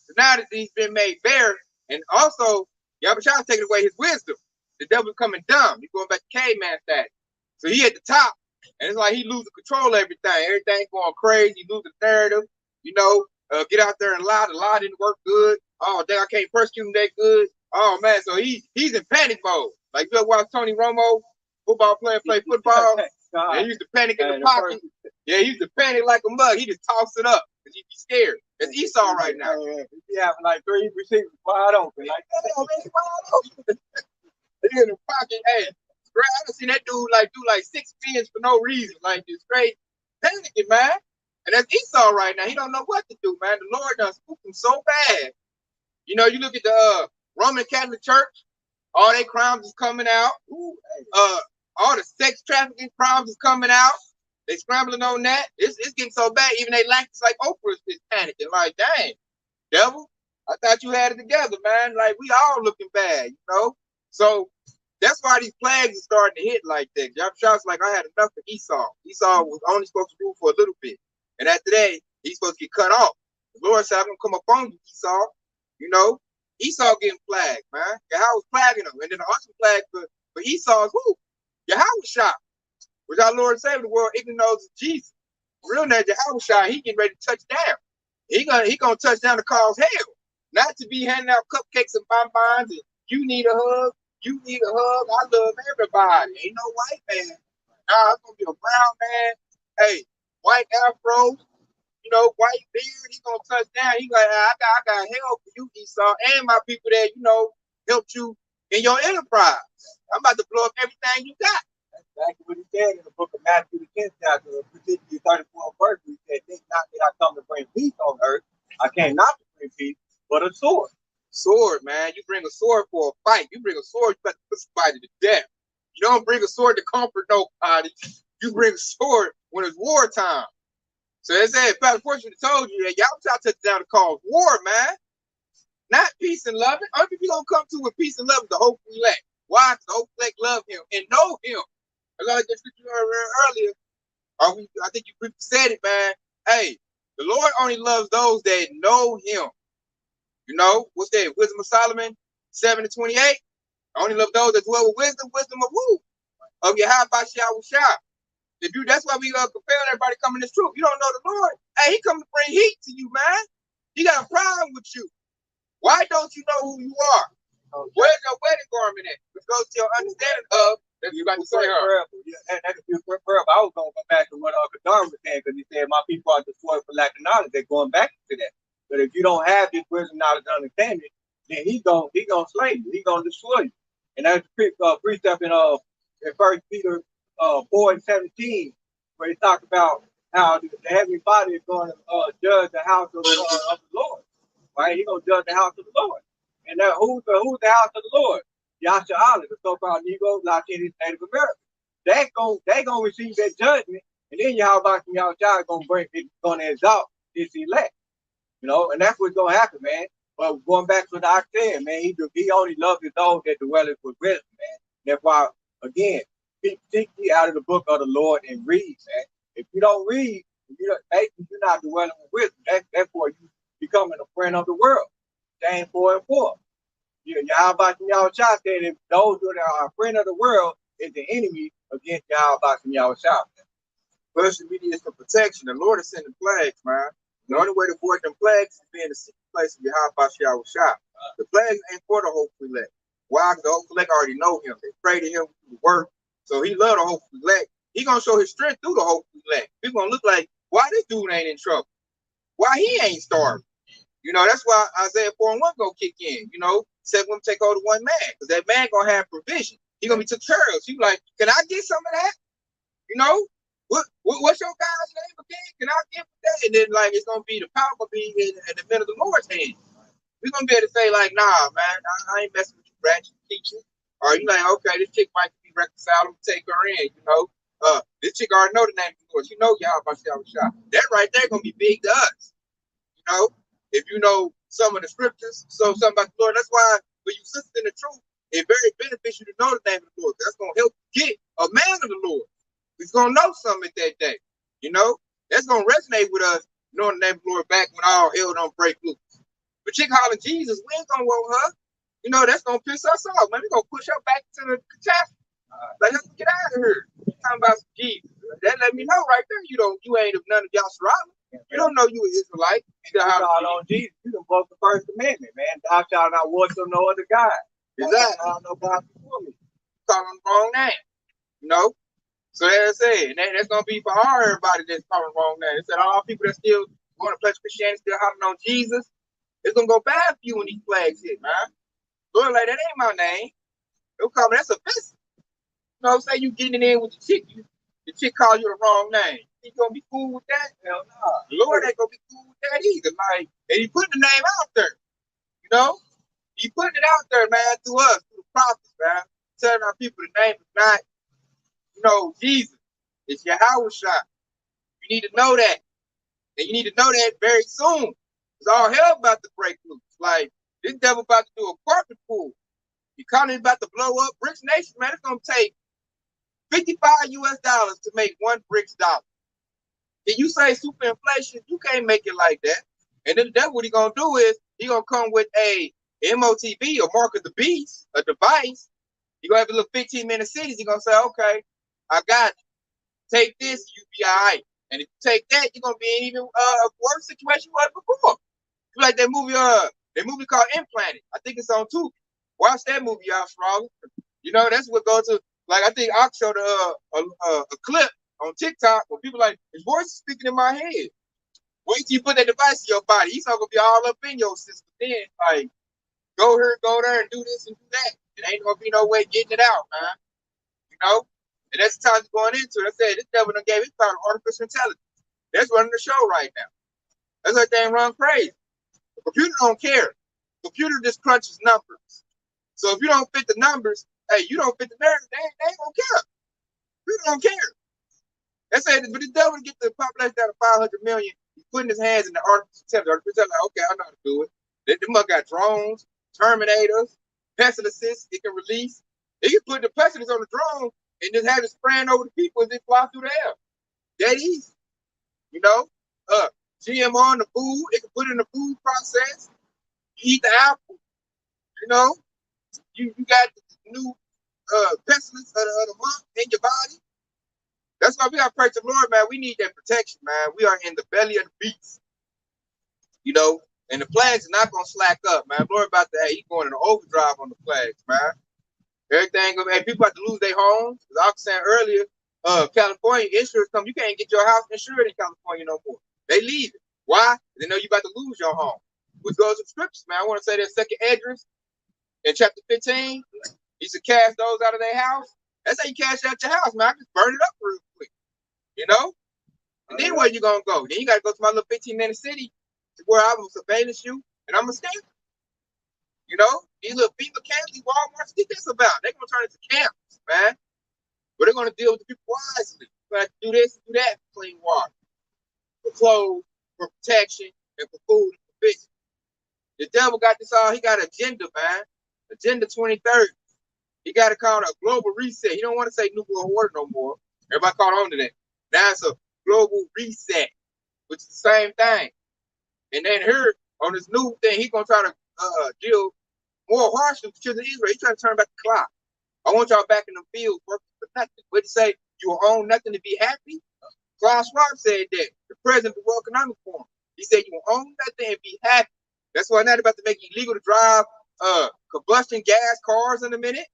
So now that he's been made bare, and also, Yahweh's taking away his wisdom. The devil's coming dumb. He's going back to caveman status. So he at the top, and it's like he losing control of everything. Everything going crazy. He losing narrative. You know, get out there and lie. The lie didn't work good. Oh, dang, I can't persecute him that good. Oh, man, so he's in panic mode. Like, you ever watch Tony Romo, football player, play football? And he used to panic in the pocket. Yeah, he used to panic like a mug. He just toss it up because he'd be scared. It's Esau right now. He having like 3 receivers wide open. Like, oh, man, wide open. He in the pocket. Hey, I done seen that dude do like 6 spins for no reason. Like, just straight panicking, man. And that's Esau right now. He don't know what to do, man. The Lord done spooked him so bad. You know, you look at the Roman Catholic Church, all their crimes is coming out. All the sex trafficking crimes is coming out. They scrambling on that. It's getting so bad. Even they it's like Oprah is panicking. Like, dang, devil, I thought you had it together, man. Like, we all looking bad, you know? So that's why these plagues are starting to hit like that. Yahweh's like, I had enough of Esau. Esau was only supposed to rule for a little bit. And after that, he's supposed to get cut off. The Lord said, I'm going to come up on you, Esau. You know? Esau getting flagged, man. Yahweh was flagging him. And then the awesome flag for Esau is who? Yahweh, which our Lord and Savior of the world ignorant knows is Jesus. Real name Yahweh, he getting ready to touch down. He gonna touch down to cause hell. Not to be handing out cupcakes and bonbons and you need a hug, you need a hug. I love everybody. Ain't no white man. Nah, it's gonna be a brown man. Hey, white afro, you know, white beard. He gonna touch down. He like, I got help for you, Esau, and my people that, you know, helped you in your enterprise. I'm about to blow up everything you got. That's exactly what he said in the book of Matthew, the 10th chapter, particularly 34th verse. He said, think not that I come to bring peace on earth. I came not to bring peace, but a sword. Sword, man. You bring a sword for a fight. You bring a sword, you got to put somebody to death. You don't bring a sword to comfort nobody. You bring a sword when it's wartime. So they said, Pastor Fortune told you that y'all try to touch down to cause war, man. Not peace and love. Only people gonna come to with peace and love is the whole elect. Why? Because the whole elect love him and know him. As I just you earlier, I think you said it, man. Hey, the Lord only loves those that know him. You know, what's that? Wisdom of Solomon 7:28. I only love those that dwell with wisdom of who? Of Yahweh. That's why we compel everybody coming to this truth. You don't know the Lord. Hey, he come to bring heat to you, man. He got a problem with you. Why don't you know who you are? Where's your wedding garment at? Which goes to your understanding of that you got to say her. Yeah, that's a good forever. I was going to go back to what Kadar was saying because he said my people are destroyed for lack of knowledge. They're going back to that. But if you don't have this wisdom, knowledge, and understanding, then he gonna slay you. He gonna destroy you. And that's the precept in 1 Peter 4:17, where he talks about how the heavenly body is going to judge the house of the Lord. Right? He's gonna judge the house of the Lord. And that who's the house of the Lord? Yasha Allah, the so-called Negro, Latino, Native American. They gonna receive that judgment, and then Yahweh is gonna exalt his elect. You know, and that's what's gonna happen, man. But going back to the I said, man, he only loves his own that dwelleth with wisdom, man. That's why, again, seek ye out of the book of the Lord and read, man. If you don't read, you're not dwelling with wisdom. That's for you becoming a friend of the world. James 4:4. Yahweh said if those who are a friend of the world is the enemy against Yahweh. First immediate is for protection. The Lord is sending plagues, man. The only way to avoid them plagues is being in the secret place of Yahweh. The plagues ain't for the hopeful elect. Why? Because the hopeful elect already know him. They pray to him through the work. So he love the hopeful elect. He gonna show his strength through the hopeful elect. People gonna look like, why this dude ain't in trouble? Why he ain't starving? You know, that's why Isaiah 4:1 gonna kick in. You know, 7 women take hold of one man, because that man gonna have provision. He gonna be took care of. So you like, can I get some of that? You know, what's your guy's name again? Can I get that? And then like it's gonna be the power will be in the middle of the Lord's hand. We're gonna be able to say like, nah, man, I ain't messing with you, ratchet teacher. Or you like, okay, this chick might be reconciled. I'm take her in. You know, this chick already know the name of the Lord. She know y'all about y'all shop. That right there gonna be big to us. You know, if you know some of the scriptures, so something about the Lord. That's why when you sit in the truth, it very beneficial to know the name of the Lord. That's gonna help you get a man of the Lord. He's gonna know something that day. You know, that's gonna resonate with us knowing the name of the Lord back when all hell don't break loose. But chick hollering Jesus, we ain't gonna want her. You know, that's gonna piss us off, man. We gonna push her back to the catastrophe. Like, let's get out of here. You're talking about some Jesus. That let me know right there. You ain't of none of y'all surrounding. You don't know you an Israelite. You call on Jesus. You done broke the First Amendment, man. Thou shalt not worship no other God. Exactly. I don't know God before me. Calling the wrong name. You know? So that's it. And that's gonna be for all everybody that's calling the wrong name. It said all people that still going to pledge Christianity, still hollering on Jesus, it's gonna go bad for you when these flags hit, man. Lord, like that ain't my name. They'll call me, that's offensive. You know, say you getting in with the chick, the chick call you the wrong name. You gonna be cool with that? Hell no. Nah. The Lord ain't gonna be cool with that either. Like, and he putting the name out there. You know? He putting it out there, man, through us, through the prophets, man. Telling our people the name is not, you know, Jesus. It's Yahweh Shah. You need to know that. And you need to know that very soon. It's all hell about to break loose. Like, this devil about to do a corporate pool. The economy about to blow up. BRICS Nation, man, it's going to take $55 US to make one BRICS dollar. Then you say super inflation, you can't make it like that. And then that's what he going to do is he going to come with a MOTB, or Mark of the Beast, a device. He going to have a little 15-minute cities. He going to say, okay, I got you. Take this, you be all right. And if you take that, you're going to be in even a worse situation you was before. Like that movie called Implanted. I think it's on Tubi. Watch that movie, y'all, Strong. You know, that's what goes to, like, I think I showed a clip on TikTok where people like, his voice is speaking in my head. Wait till you put that device in your body. He's not going to be all up in your system. Then, like, go here, go there, and do this and do that. It ain't going to be no way getting it out, man. You know? And that's the time he's going into it. I said, this devil done gave his power to artificial intelligence. That's running the show right now. That's like they ain't run crazy. The computer don't care. The computer just crunches numbers. So if you don't fit the numbers, hey, you don't fit the narrative, they ain't gonna care. People don't care. They say, but the devil get the population down to 500 million. He's putting his hands in the artificial intelligence. Like, okay, I know how to do it. They must got drones, terminators, pesticides it can release. They can put the pesticides on the drone and just have it spraying over the people as they fly through the air. That easy. You know? GMO in the food, it can put it in the food process. You eat the apple, you know? You got the new pestilence of the month in your body. That's why we got to pray to the Lord, man. We need that protection, man. We are in the belly of the beast. You know? And the plagues are not going to slack up, man. Lord about to, he's going in an overdrive on the plagues, man. Everything, people about to lose their homes. As I was saying earlier, California insurance company, you can't get your house insured in California no more. They leave it. Why? They know you about to lose your home. Which goes to the scriptures, man. I want to say that second Hedges in chapter 15, he said cast those out of their house. That's how you cash out your house, man. I just burn it up real quick. You know? And then where you gonna go? Then you gotta go to my little 15-minute city where I will surveillance you and I'm gonna scam you. You know? These little FEMA camps, these Walmarts, what this about? They're gonna turn into camps, man. But they're gonna deal with the people wisely. You have to do this, do that for clean water, for clothes, for protection, and for food and for fish. The devil got this all, he got an agenda, man. Agenda 2030. He got to call it a global reset. He don't want to say New World Order no more. Everybody caught on to that. Now it's a global reset, which is the same thing. And then here, on this new thing, he's going to try to deal more harshly with the children of Israel. He's trying to turn back the clock. I want y'all back in the field working for nothing. What he say? You will own nothing to be happy? Klaus Schwab said that, the president of the World Economic Forum. He said you will own nothing and be happy. That's why they're not about to make it illegal to drive combustion gas cars in a minute.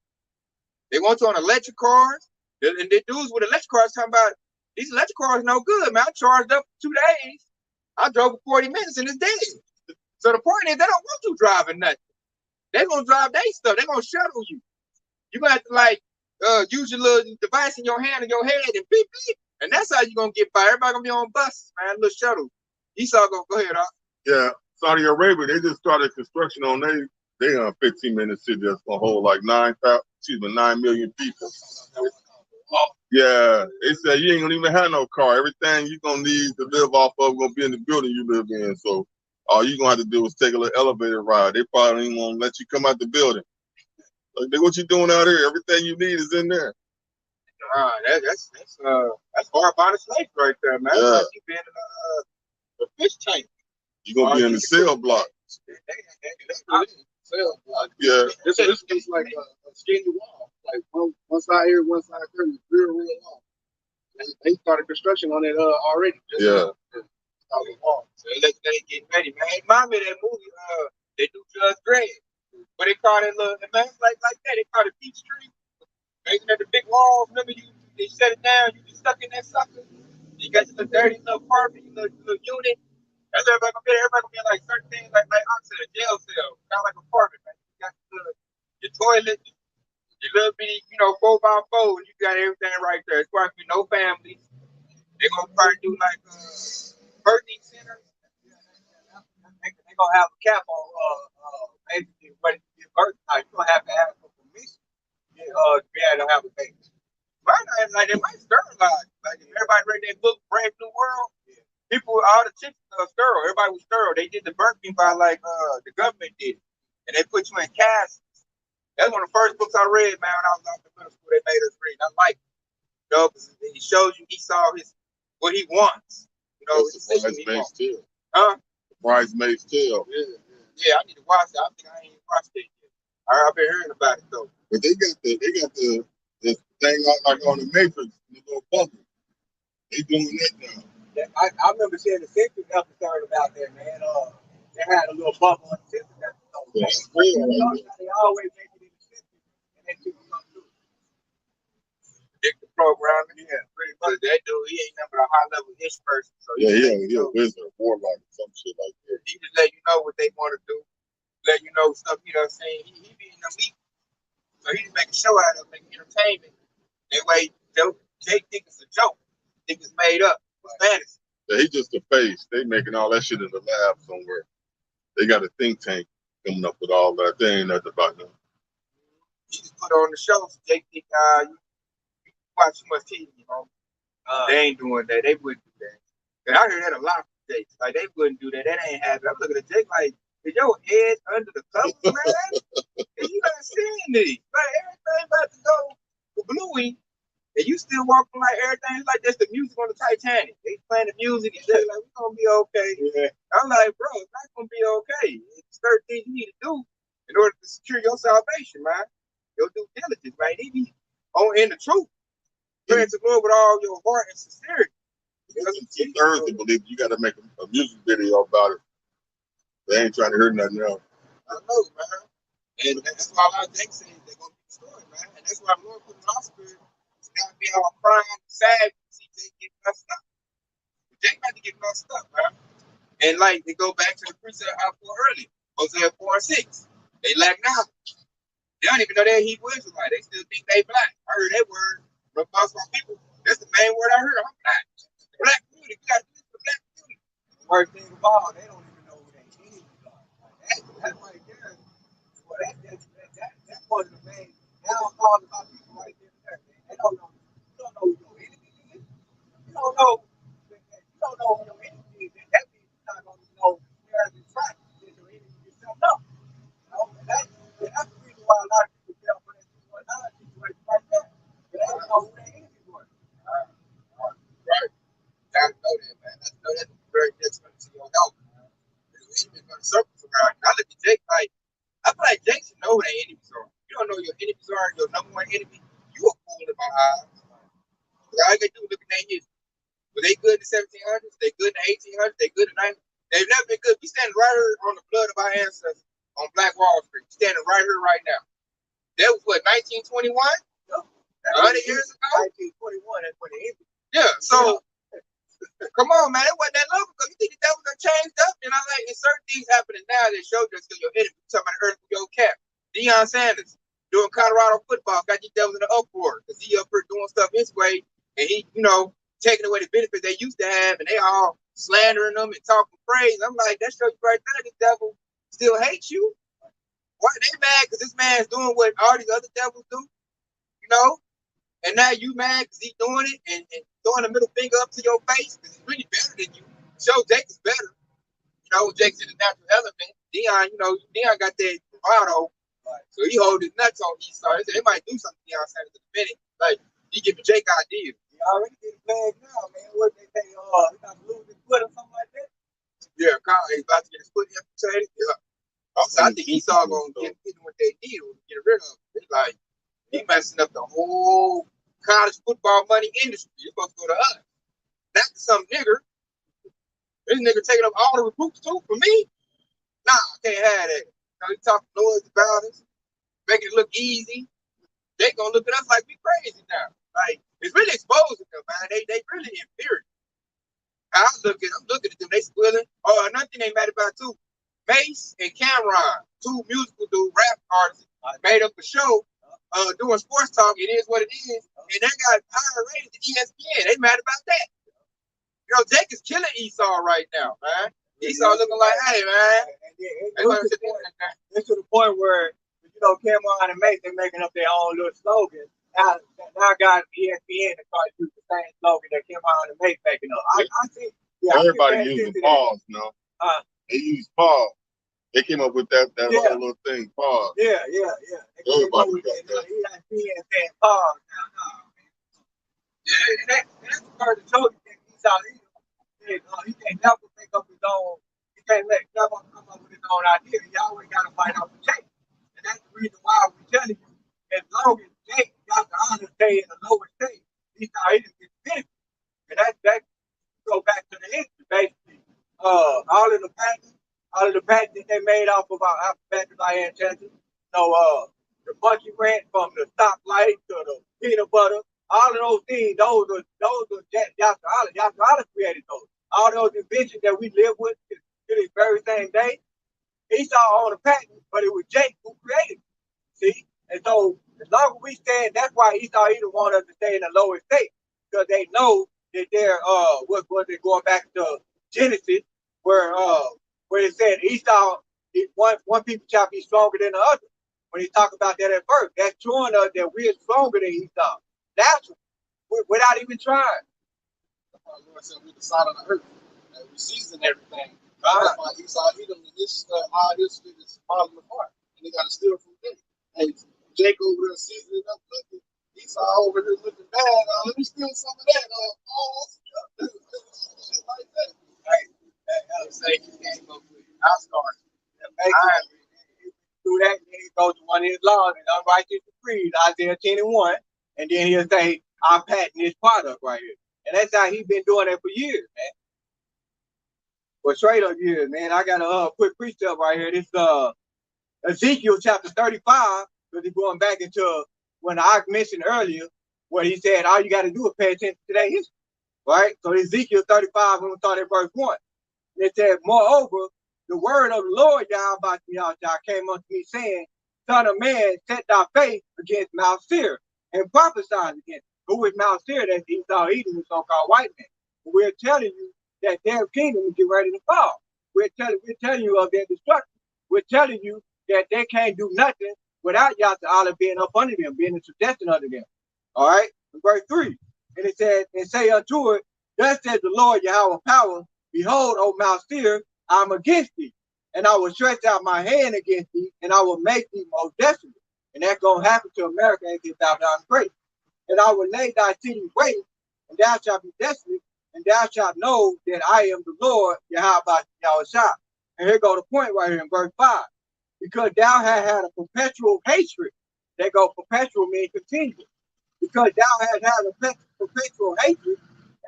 They want you on electric cars. And the dudes with electric cars talking about these electric cars no good, man. I charged up for 2 days. I drove for 40 minutes and it's dead. So the point is they don't want you driving nothing. They're gonna drive their stuff. They're gonna shuttle you. You're gonna have to like use your little device in your hand or your head and beep beep, and that's how you're gonna get by. Everybody gonna be on buses, man. Little shuttle. Esau gonna go ahead, Yeah, Saudi Arabia, they just started construction on they 15-minute city that's gonna hold like 9 million people. Yeah, they said you ain't gonna even have no car. Everything you gonna need to live off of gonna be in the building you live in. So all you gonna have to do is take a little elevator ride. They probably ain't gonna let you come out the building. Like, what you doing out here? Everything you need is in there. That's hard by the slave right there, man. Yeah. Like you been in the fish tank. You gonna be in the cell block. Cell block. Yeah. This is like a skinny wall. Like one side here, one side there, and it's real long. They started construction on it already. Yeah. So they getting ready, man. It remind me of that movie, they do Judge Dredd. But they call it little man, like that. They call it Peach Tree. Making at the big walls. Remember they shut it down, you get stuck in that sucker. You got your little dirty little apartment, your little unit. That's everybody gonna be like certain things like I said, a jail cell, kind of like an apartment, man. You got your toilet, your little bitty, 4x4, and you got everything right there. It's probably be no families. They're gonna probably do like birthing centers. They're gonna have a cap on basically what it is birth. Like you gonna have to ask for permission to be able to have a baby. Like they might sterilize. Like if everybody read that book, Brave New World, people, all the chicks sterile. Everybody was sterile. They did the birthing by like the government did it, and they put you in casts. That's one of the first books I read, man. When I was out in middle school, they made us read. I like it, because it shows you Esau what he wants. It's the Bridesmaid's Tale. Huh? Bridesmaid's Tale. Yeah, I need to watch that. I think I ain't watched it yet. I've been hearing about it though. But they got the thing like on the Matrix, the little bubble. They doing that now. Yeah, I remember seeing the Simpsons episode about that, man. They had a little bubble on the Simpsons episode. Yeah, that's cool. They always make it in the Simpsons, and then people come through. The programming, yeah, pretty much. That dude, he ain't never a high level ish person. So Yeah, he a wizard, warlock, or some shit like that. He just let you know what they want to do, let you know stuff you done seen. He be in the meet, so he just make a show out of it, make entertainment. That way, Jake think it's a joke, think it's made up, it's fantasy. Yeah, he just a face. They making all that shit in the lab somewhere. They got a think tank coming up with all that. They ain't nothing about them. He just put on the show, so Jake think you watch too much TV, they ain't doing that. They wouldn't do that. And I heard that a lot from Jake. Like they wouldn't do that. That ain't happening. I'm looking at Jake like, is your head under the covers, man? And you not seeing this. Like everything about to go for Bluey, and you still walking like everything. It's like that's the music on the Titanic. They playing the music and they're like, we're gonna be okay. Yeah. I'm like, bro, it's not gonna be okay. It's certain things you need to do in order to secure your salvation, man. Your due diligence, man. They be in the truth. Pray to Lord with all your heart and sincerity. Thursday, believe you got to make a music video about it. They ain't trying to hear nothing else. I know, man. And that's why a lot of Jake saying they're gonna be destroyed, man. And that's why the Lord put in my spirit. It's gotta be all crying and sad to see Jake get messed up. Jake about to get messed up, man. And like they go back to the precept I put earlier, Hosea 4:6. They lack knowledge. They don't even know they're Hebrew Israelite. They still think they black. I heard that word from my people. That's the main word I heard. I'm black. Black community. We got to do this for black community. The worst thing of all, they don't even know who they enemies are. That's right there. Well, that's one of the main downfalls about people right there. They don't know. You don't know who your enemy is. You don't know. You don't know who your enemy is. That means you're not going to know where you're trying to get your enemy yourself up. That's the reason why a lot of people fell for that 219 situation right there. They don't know who their enemies were. Right. Gotta know that, man. That's the very next one to your help. Your enemy's gonna circle around. I look at Jake like, I feel like Jake should know who their enemies are. You don't know your enemies are, your number one enemy, you a fool in my eyes. All they do is look at their history. Were they good in the 1700s? They good in the 1800s? They good in the 90s? They've never been good. We standing right here on the blood of our ancestors on Black Wall Street. Standing right here right now. That was what, 1921? 100 years ago? 1921, that's when it ended. Yeah, so come on, man. It wasn't that long ago. You think that was gonna change up? And I like, and certain things happening now that show us your enemy. You're talking about the earth with your cap. Deion Sanders. doing Colorado football, got these devils in the uproar because he up here doing stuff his way, and he, taking away the benefits they used to have, and they all slandering them and talking praise. I'm like, that shows you right there, the devil still hates you. Why they mad? Because this man's doing what all these other devils do, and now you mad because he's doing it and throwing the middle finger up to your face because he's really better than you. Show Jake is better. Jake's in the natural element. Dion, Dion got that bravado. So he hold his nuts on Esau. They might do something Deion said in a minute. Like, he giving Jake ideas. He already get a bag now, man. What they say, he got to lose his foot or something like that? Yeah, Kyle, he's about to get his foot amputated. Yeah. Also, I think Esau going to get what they need to get rid of. It's like, he messing up the whole college football money industry. You're supposed to go to us. Not some nigger. This nigga taking up all the recruits too for me. Nah, I can't have that. He talking noise about us, making it look easy. They gonna look at us like we crazy now. Like, it's really exposing them, man. They really inferior. I'm looking at them. They squealing. Oh, another thing they mad about too. Mace and Cameron, two musical dude rap artists, made up a show doing sports talk. It is what it is, and they got higher ratings than ESPN. They mad about that. Jake is killing Esau right now, man. Esau looking like, hey, man. It's to the point where, Cameron and Mace, they're making up their own little slogan. Now got ESPN to try to use the same slogan that Cameron and Mace making up. I think, everybody using pause now. They use pause. They came up with that whole little thing, pause. Yeah. Everybody got that. ESPN saying pause now. Yeah, and that's the part that told you that Esau, he can't never make up his own. He can't never come up with his own idea. He always got to fight out the Jake. And that's the reason why we're telling you, as long as Jake got the honor stay in the lower state, Esau, he just gets finished. And that go back to the history, basically. All of the patents they made off of our alphabet I ancestors. The monkey ranch from the stoplight to the peanut butter. All of those things, those are Yasser Allah. Yasser Allah created those. All those inventions that we live with to this very same day, Esau owned a patent, but it was Jake who created it. See? And so, as long as we stand, that's why Esau either want us to stay in the lower state, because they know that they're, they're going back to Genesis, where it said Esau, one people shall be stronger than the other. When he talk about that at first, that's showing us that we're stronger than Esau. Natural, without even trying. Lord said we the salt of the earth, and we season everything. That's why Esau Edom and this all this shit is falling apart, and they got to steal from Jake. And Jake over there seasoning up cooking. Esau over here looking bad. Let me steal some of that. Shit like that. Hey, say he came up with it. I started. Do that, and then he goes to one of his laws and unrighteous decrees, Isaiah 10:1. And then he'll say, I'm patenting this product right here. And that's how he's been doing it for years, man. For straight up years, man. I got a quick precept right here. This Ezekiel chapter 35, because he's going back into when I mentioned earlier, where he said, all you got to do is pay attention to that history, right? So Ezekiel 35, when we start at verse 1. And it said, moreover, the word of the Lord Yahweh came unto me, saying, Son of man, set thy face against Mount Seir, and prophesied against it. Who is Mount Seir? That's Esau Edom, the so-called white man. We're telling you that their kingdom is getting ready to fall. We're telling you of their destruction. We're telling you that they can't do nothing without Yasser Allah being up under them, being in suggestion under them. All right? In verse 3. And it says, and say unto it, thus says the Lord Yahweh power, behold, O Mount Seir, I'm against thee, and I will stretch out my hand against thee, and I will make thee most desolate. And that's going to happen to America and get thou down great. And I will lay thy city waste, and thou shalt be desolate, and thou shalt know that I am the Lord, Yahweh. And here go the point right here in verse 5. Because thou hast had a perpetual hatred. They go perpetual means continuous. Because thou hast had a perpetual hatred,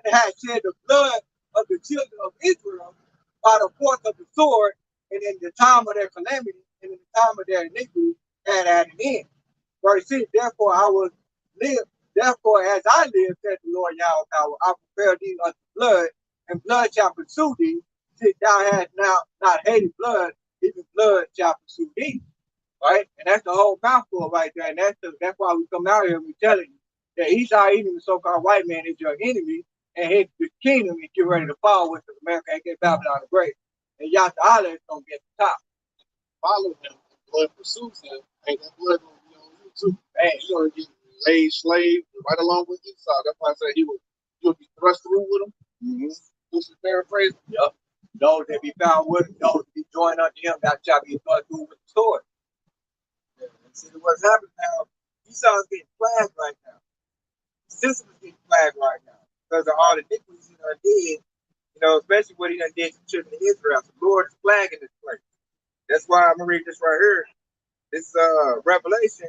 and hast shed the blood of the children of Israel by the force of the sword, and in the time of their calamity, and in the time of their iniquity, and at an end. Verse 6, therefore I will live, therefore as I live, said the Lord Yahweh, I prepare thee unto blood, and blood shall pursue thee, since thou hast now not hated blood, even blood shall pursue thee. right? And that's the whole mouthful right there. And that's why we come out here and we telling you that Esau, even the so-called white man, is your enemy, and his kingdom is getting ready to fall with America and get Babylon the Great. And Yasha is gonna get the top. Follow him, blood pursues him. Ain't that blood gonna be on you too? Man, you're gonna get laid slave right along with Esau. That's why I said you'll be thrust through with him. Mm-hmm. This is paraphrase. Yep. Those that be found with him, those that be joined unto him, that shall be thrust through with the sword. Yeah. And see what's happening now. Esau's getting flagged right now. The system is getting flagged right now because of all the iniquities he done did. You know, especially what he done did to the children of Israel. So the Lord is flagging this place. That's why I'm gonna read this right here. This Revelation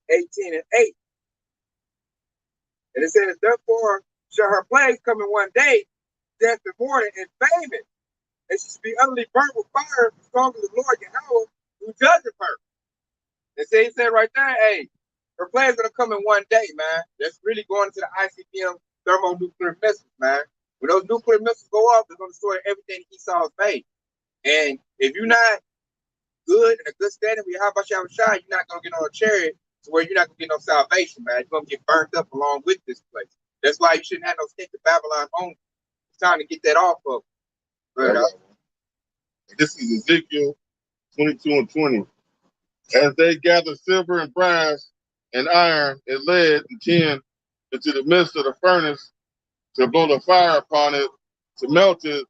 18 and 8. And it says, therefore shall her plagues come in one day, death and mourning and famine. And she shall be utterly burnt with fire, as strong as the Lord Yahweh, who judgeth her. And so he said right there, hey, her plagues gonna come in one day, man. That's really going to the ICBM thermonuclear missiles, man. When those nuclear missiles go off, they're gonna destroy everything Esau's made. And if you're not good and a good standing with Yahweh Shai, you're not gonna get on a chariot to where you're not gonna get no salvation, man. You're gonna get burnt up along with this place. That's why you shouldn't have no stink of Babylon on you. It's time to get that off of. But, this is Ezekiel 22 and 20. As they gather silver and brass and iron and lead and tin into the midst of the furnace to blow the fire upon it, to melt it,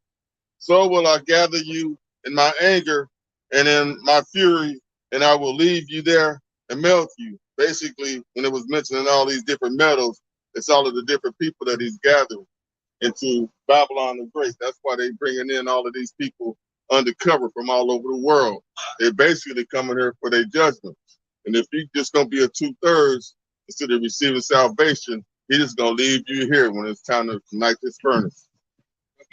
so will I gather you in my anger and in my fury, and I will leave you there and melt you. Basically, when it was mentioning all these different metals, it's all of the different people that he's gathering into Babylon the Great. That's why they're bringing in all of these people undercover from all over the world. They're basically coming here for their judgment. And if he's just going to be a 2/3 instead of receiving salvation, he's just going to leave you here when it's time to ignite this furnace.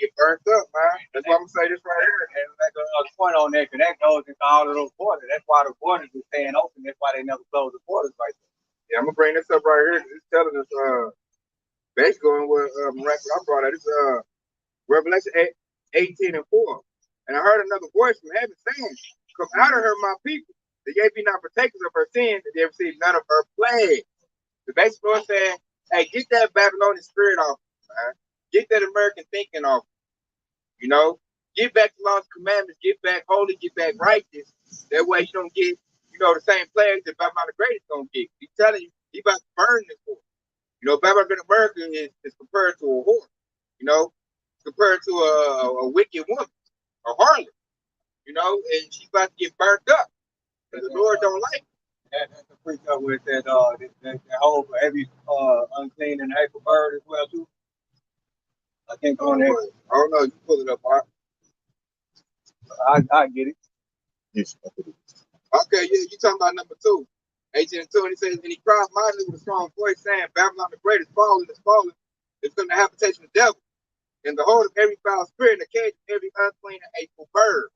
get burnt up, man. That's why I'm gonna say this right here. And make another point on that, because that goes into all of those borders. That's why the borders are staying open. That's why they never close the borders right there. Yeah, I'm gonna bring this up right here. It's telling us basically on what I brought out. It's Revelation 18 and 4. And I heard another voice from heaven saying, come out of her, my people, that ye be not partakers of her sins, that they receive none of her plagues. The basic Lord saying, hey, get that Babylonian spirit off, man. Get that American thinking off. You know, get back to laws and commandments, get back holy, get back righteous. That way you don't get, you know, the same plagues that Babylon the Great is gonna get. He's telling you, he about to burn this whore. You know, Babylon in America is compared to a whore, you know, compared to a wicked woman, a harlot, you know, and she's about to get burnt up. And the Lord don't like it. That's a preach up with that whole for every unclean and hateful bird as well too. I think on that. I don't know. You pull it up, Art. I get it. Yes. Okay, yeah, you talking about number 2. 18 and 2, and he says, and he cried mightily with a strong voice, saying, Babylon the Great is fallen, it's from the habitation of the devil, and the hold of every foul spirit, and the cage of every unclean and hateful bird.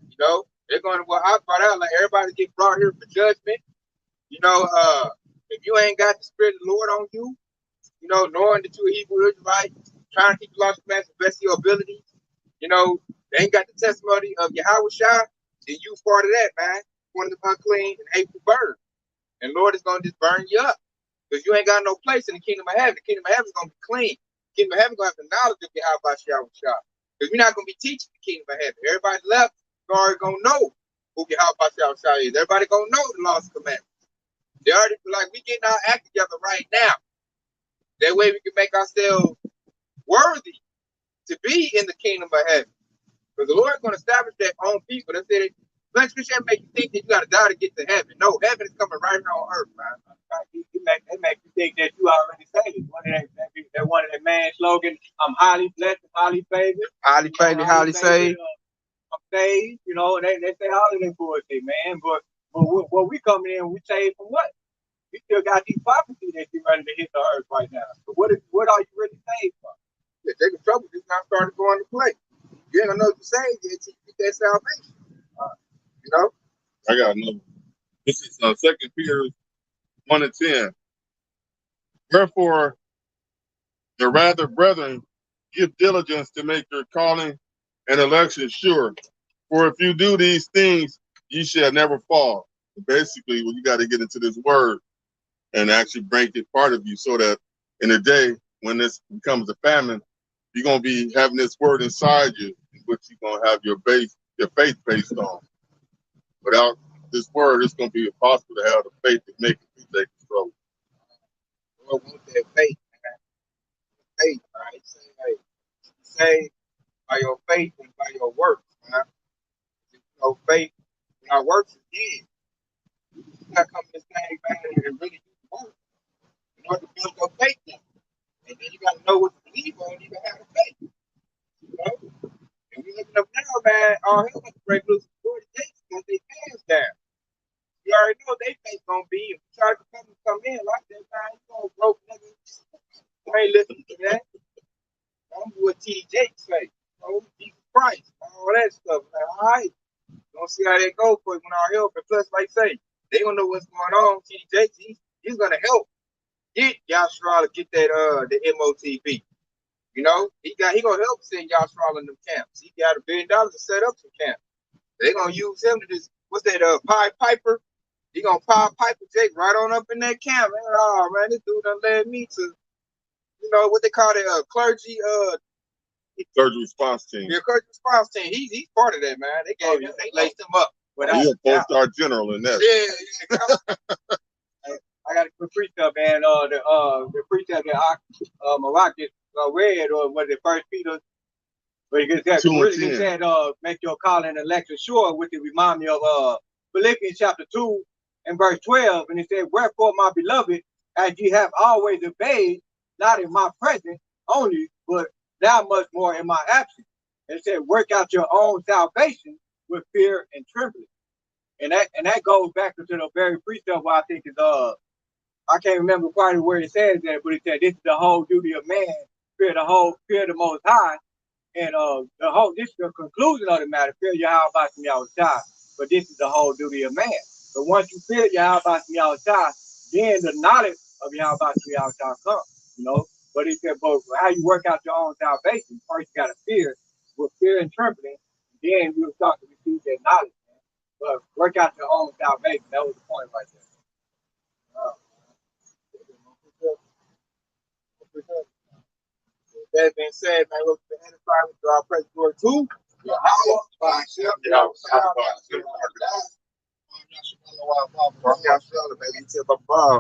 You know, they're going to, well, I brought out, like, everybody get brought here for judgment. You know, if you ain't got the spirit of the Lord on you, you know, knowing that you're a Hebrew Israelite, trying to keep the laws and commandments to the best of your ability, you know, they ain't got the testimony of Yahweh Shai, then you part of that, man. One of the unclean and hateful birds. And Lord is going to just burn you up because you ain't got no place in the kingdom of heaven. The kingdom of heaven is going to be clean. The kingdom of heaven is going to have the knowledge of Yahweh Shai. Because you're not going to be teaching the kingdom of heaven. Everybody left, you're already going to know who Yahweh Shai is. Everybody going to know the laws and commandments. They already feel like we getting our act together right now. That way we can make ourselves worthy to be in the kingdom of heaven. Because the Lord is going to establish that on people. They said, let Christianity make you think that you got to die to get to heaven. No, heaven is coming right here on earth, man. They make you think that you already saved. That one of the main slogans, I'm highly blessed, highly favored. Highly favored, highly saved. I'm saved, you know, and they say all of that bullshit, man. But what we coming in, we saved from what? We still got these prophecies that you're ready to hit the earth right now. So what are you really saved from? Yeah, take the trouble, just not starting to go into play. You ain't gonna know what you're saved yet until you get that salvation. You know? I got another. This is 2 Peter 1 and 10. Wherefore, the rather, brethren, give diligence to make your calling and election sure. For if you do these things, ye shall never fall. Basically, well, you got to get into this word and actually make it part of you, so that in the day when this becomes a famine, you're gonna be having this word inside you, which you're gonna have your faith based on. Without this word, it's gonna be impossible to have the faith to make it through that struggle. Lord wants that faith, man. Faith, right? Say by your faith and by your works, man. You know, faith without works is dead. You gotta come to this thing, man, and really do the work in order to build your faith in. And then you gotta know what to believe on, you gotta have the faith. You know? And we looking up now, man, all hell wants to break loose before the gates because they hands down. You already know they faith gonna be. If you try to come in like that, man, you gonna broke nigga. You ain't listening to that. I'm what T.D. Jakes say. Oh, Jesus Christ, all that stuff. Like, all right. Don't see how they go for it when our help. And plus, like I say, they don't know what's going on. T.D. Jakes, he's gonna help get Yashara to get that the MOTB. You know, he gonna help send Yashara in them camps. He got $1 billion to set up some camps. They gonna use him to just what's that Pied Piper? He gonna Pied Piper Jake right on up in that camp. Man, oh man, this dude done led me to, you know, what they call it, clergy response team. Yeah, clergy response team. He's part of that, man. They gave him, they laced him up. He's a 4-star general in that. Yeah. I got a precept, man. The precept that Marak just read, or was it First Peter? But it really said, make your calling and election sure, which it remind me of Philippians chapter 2 and verse 12. And it said, wherefore, my beloved, as ye have always obeyed, not in my presence only, but now much more in my absence. And it said, work out your own salvation with fear and trembling. And that goes back to the very precept where I think is I can't remember quite where it says that, but it said this is the whole duty of man, fear the Most High, and this is the conclusion of the matter, fear Yahweh Bashim Yahushua. But this is the whole duty of man. But once you fear Yahweh Bashim Yahushua, then the knowledge of Yahweh Bashim Yahushua comes, you know. But it said, but how you work out your own salvation, first you gotta fear, with fear and trembling, then you'll start to receive that knowledge, man. But work out your own salvation. That was the point right there. That being said, man, we'll be edified with our praise glory too.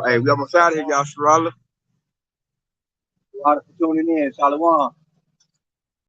Hey, we almost out of here, y'all. A lot of tuning in. Shalom.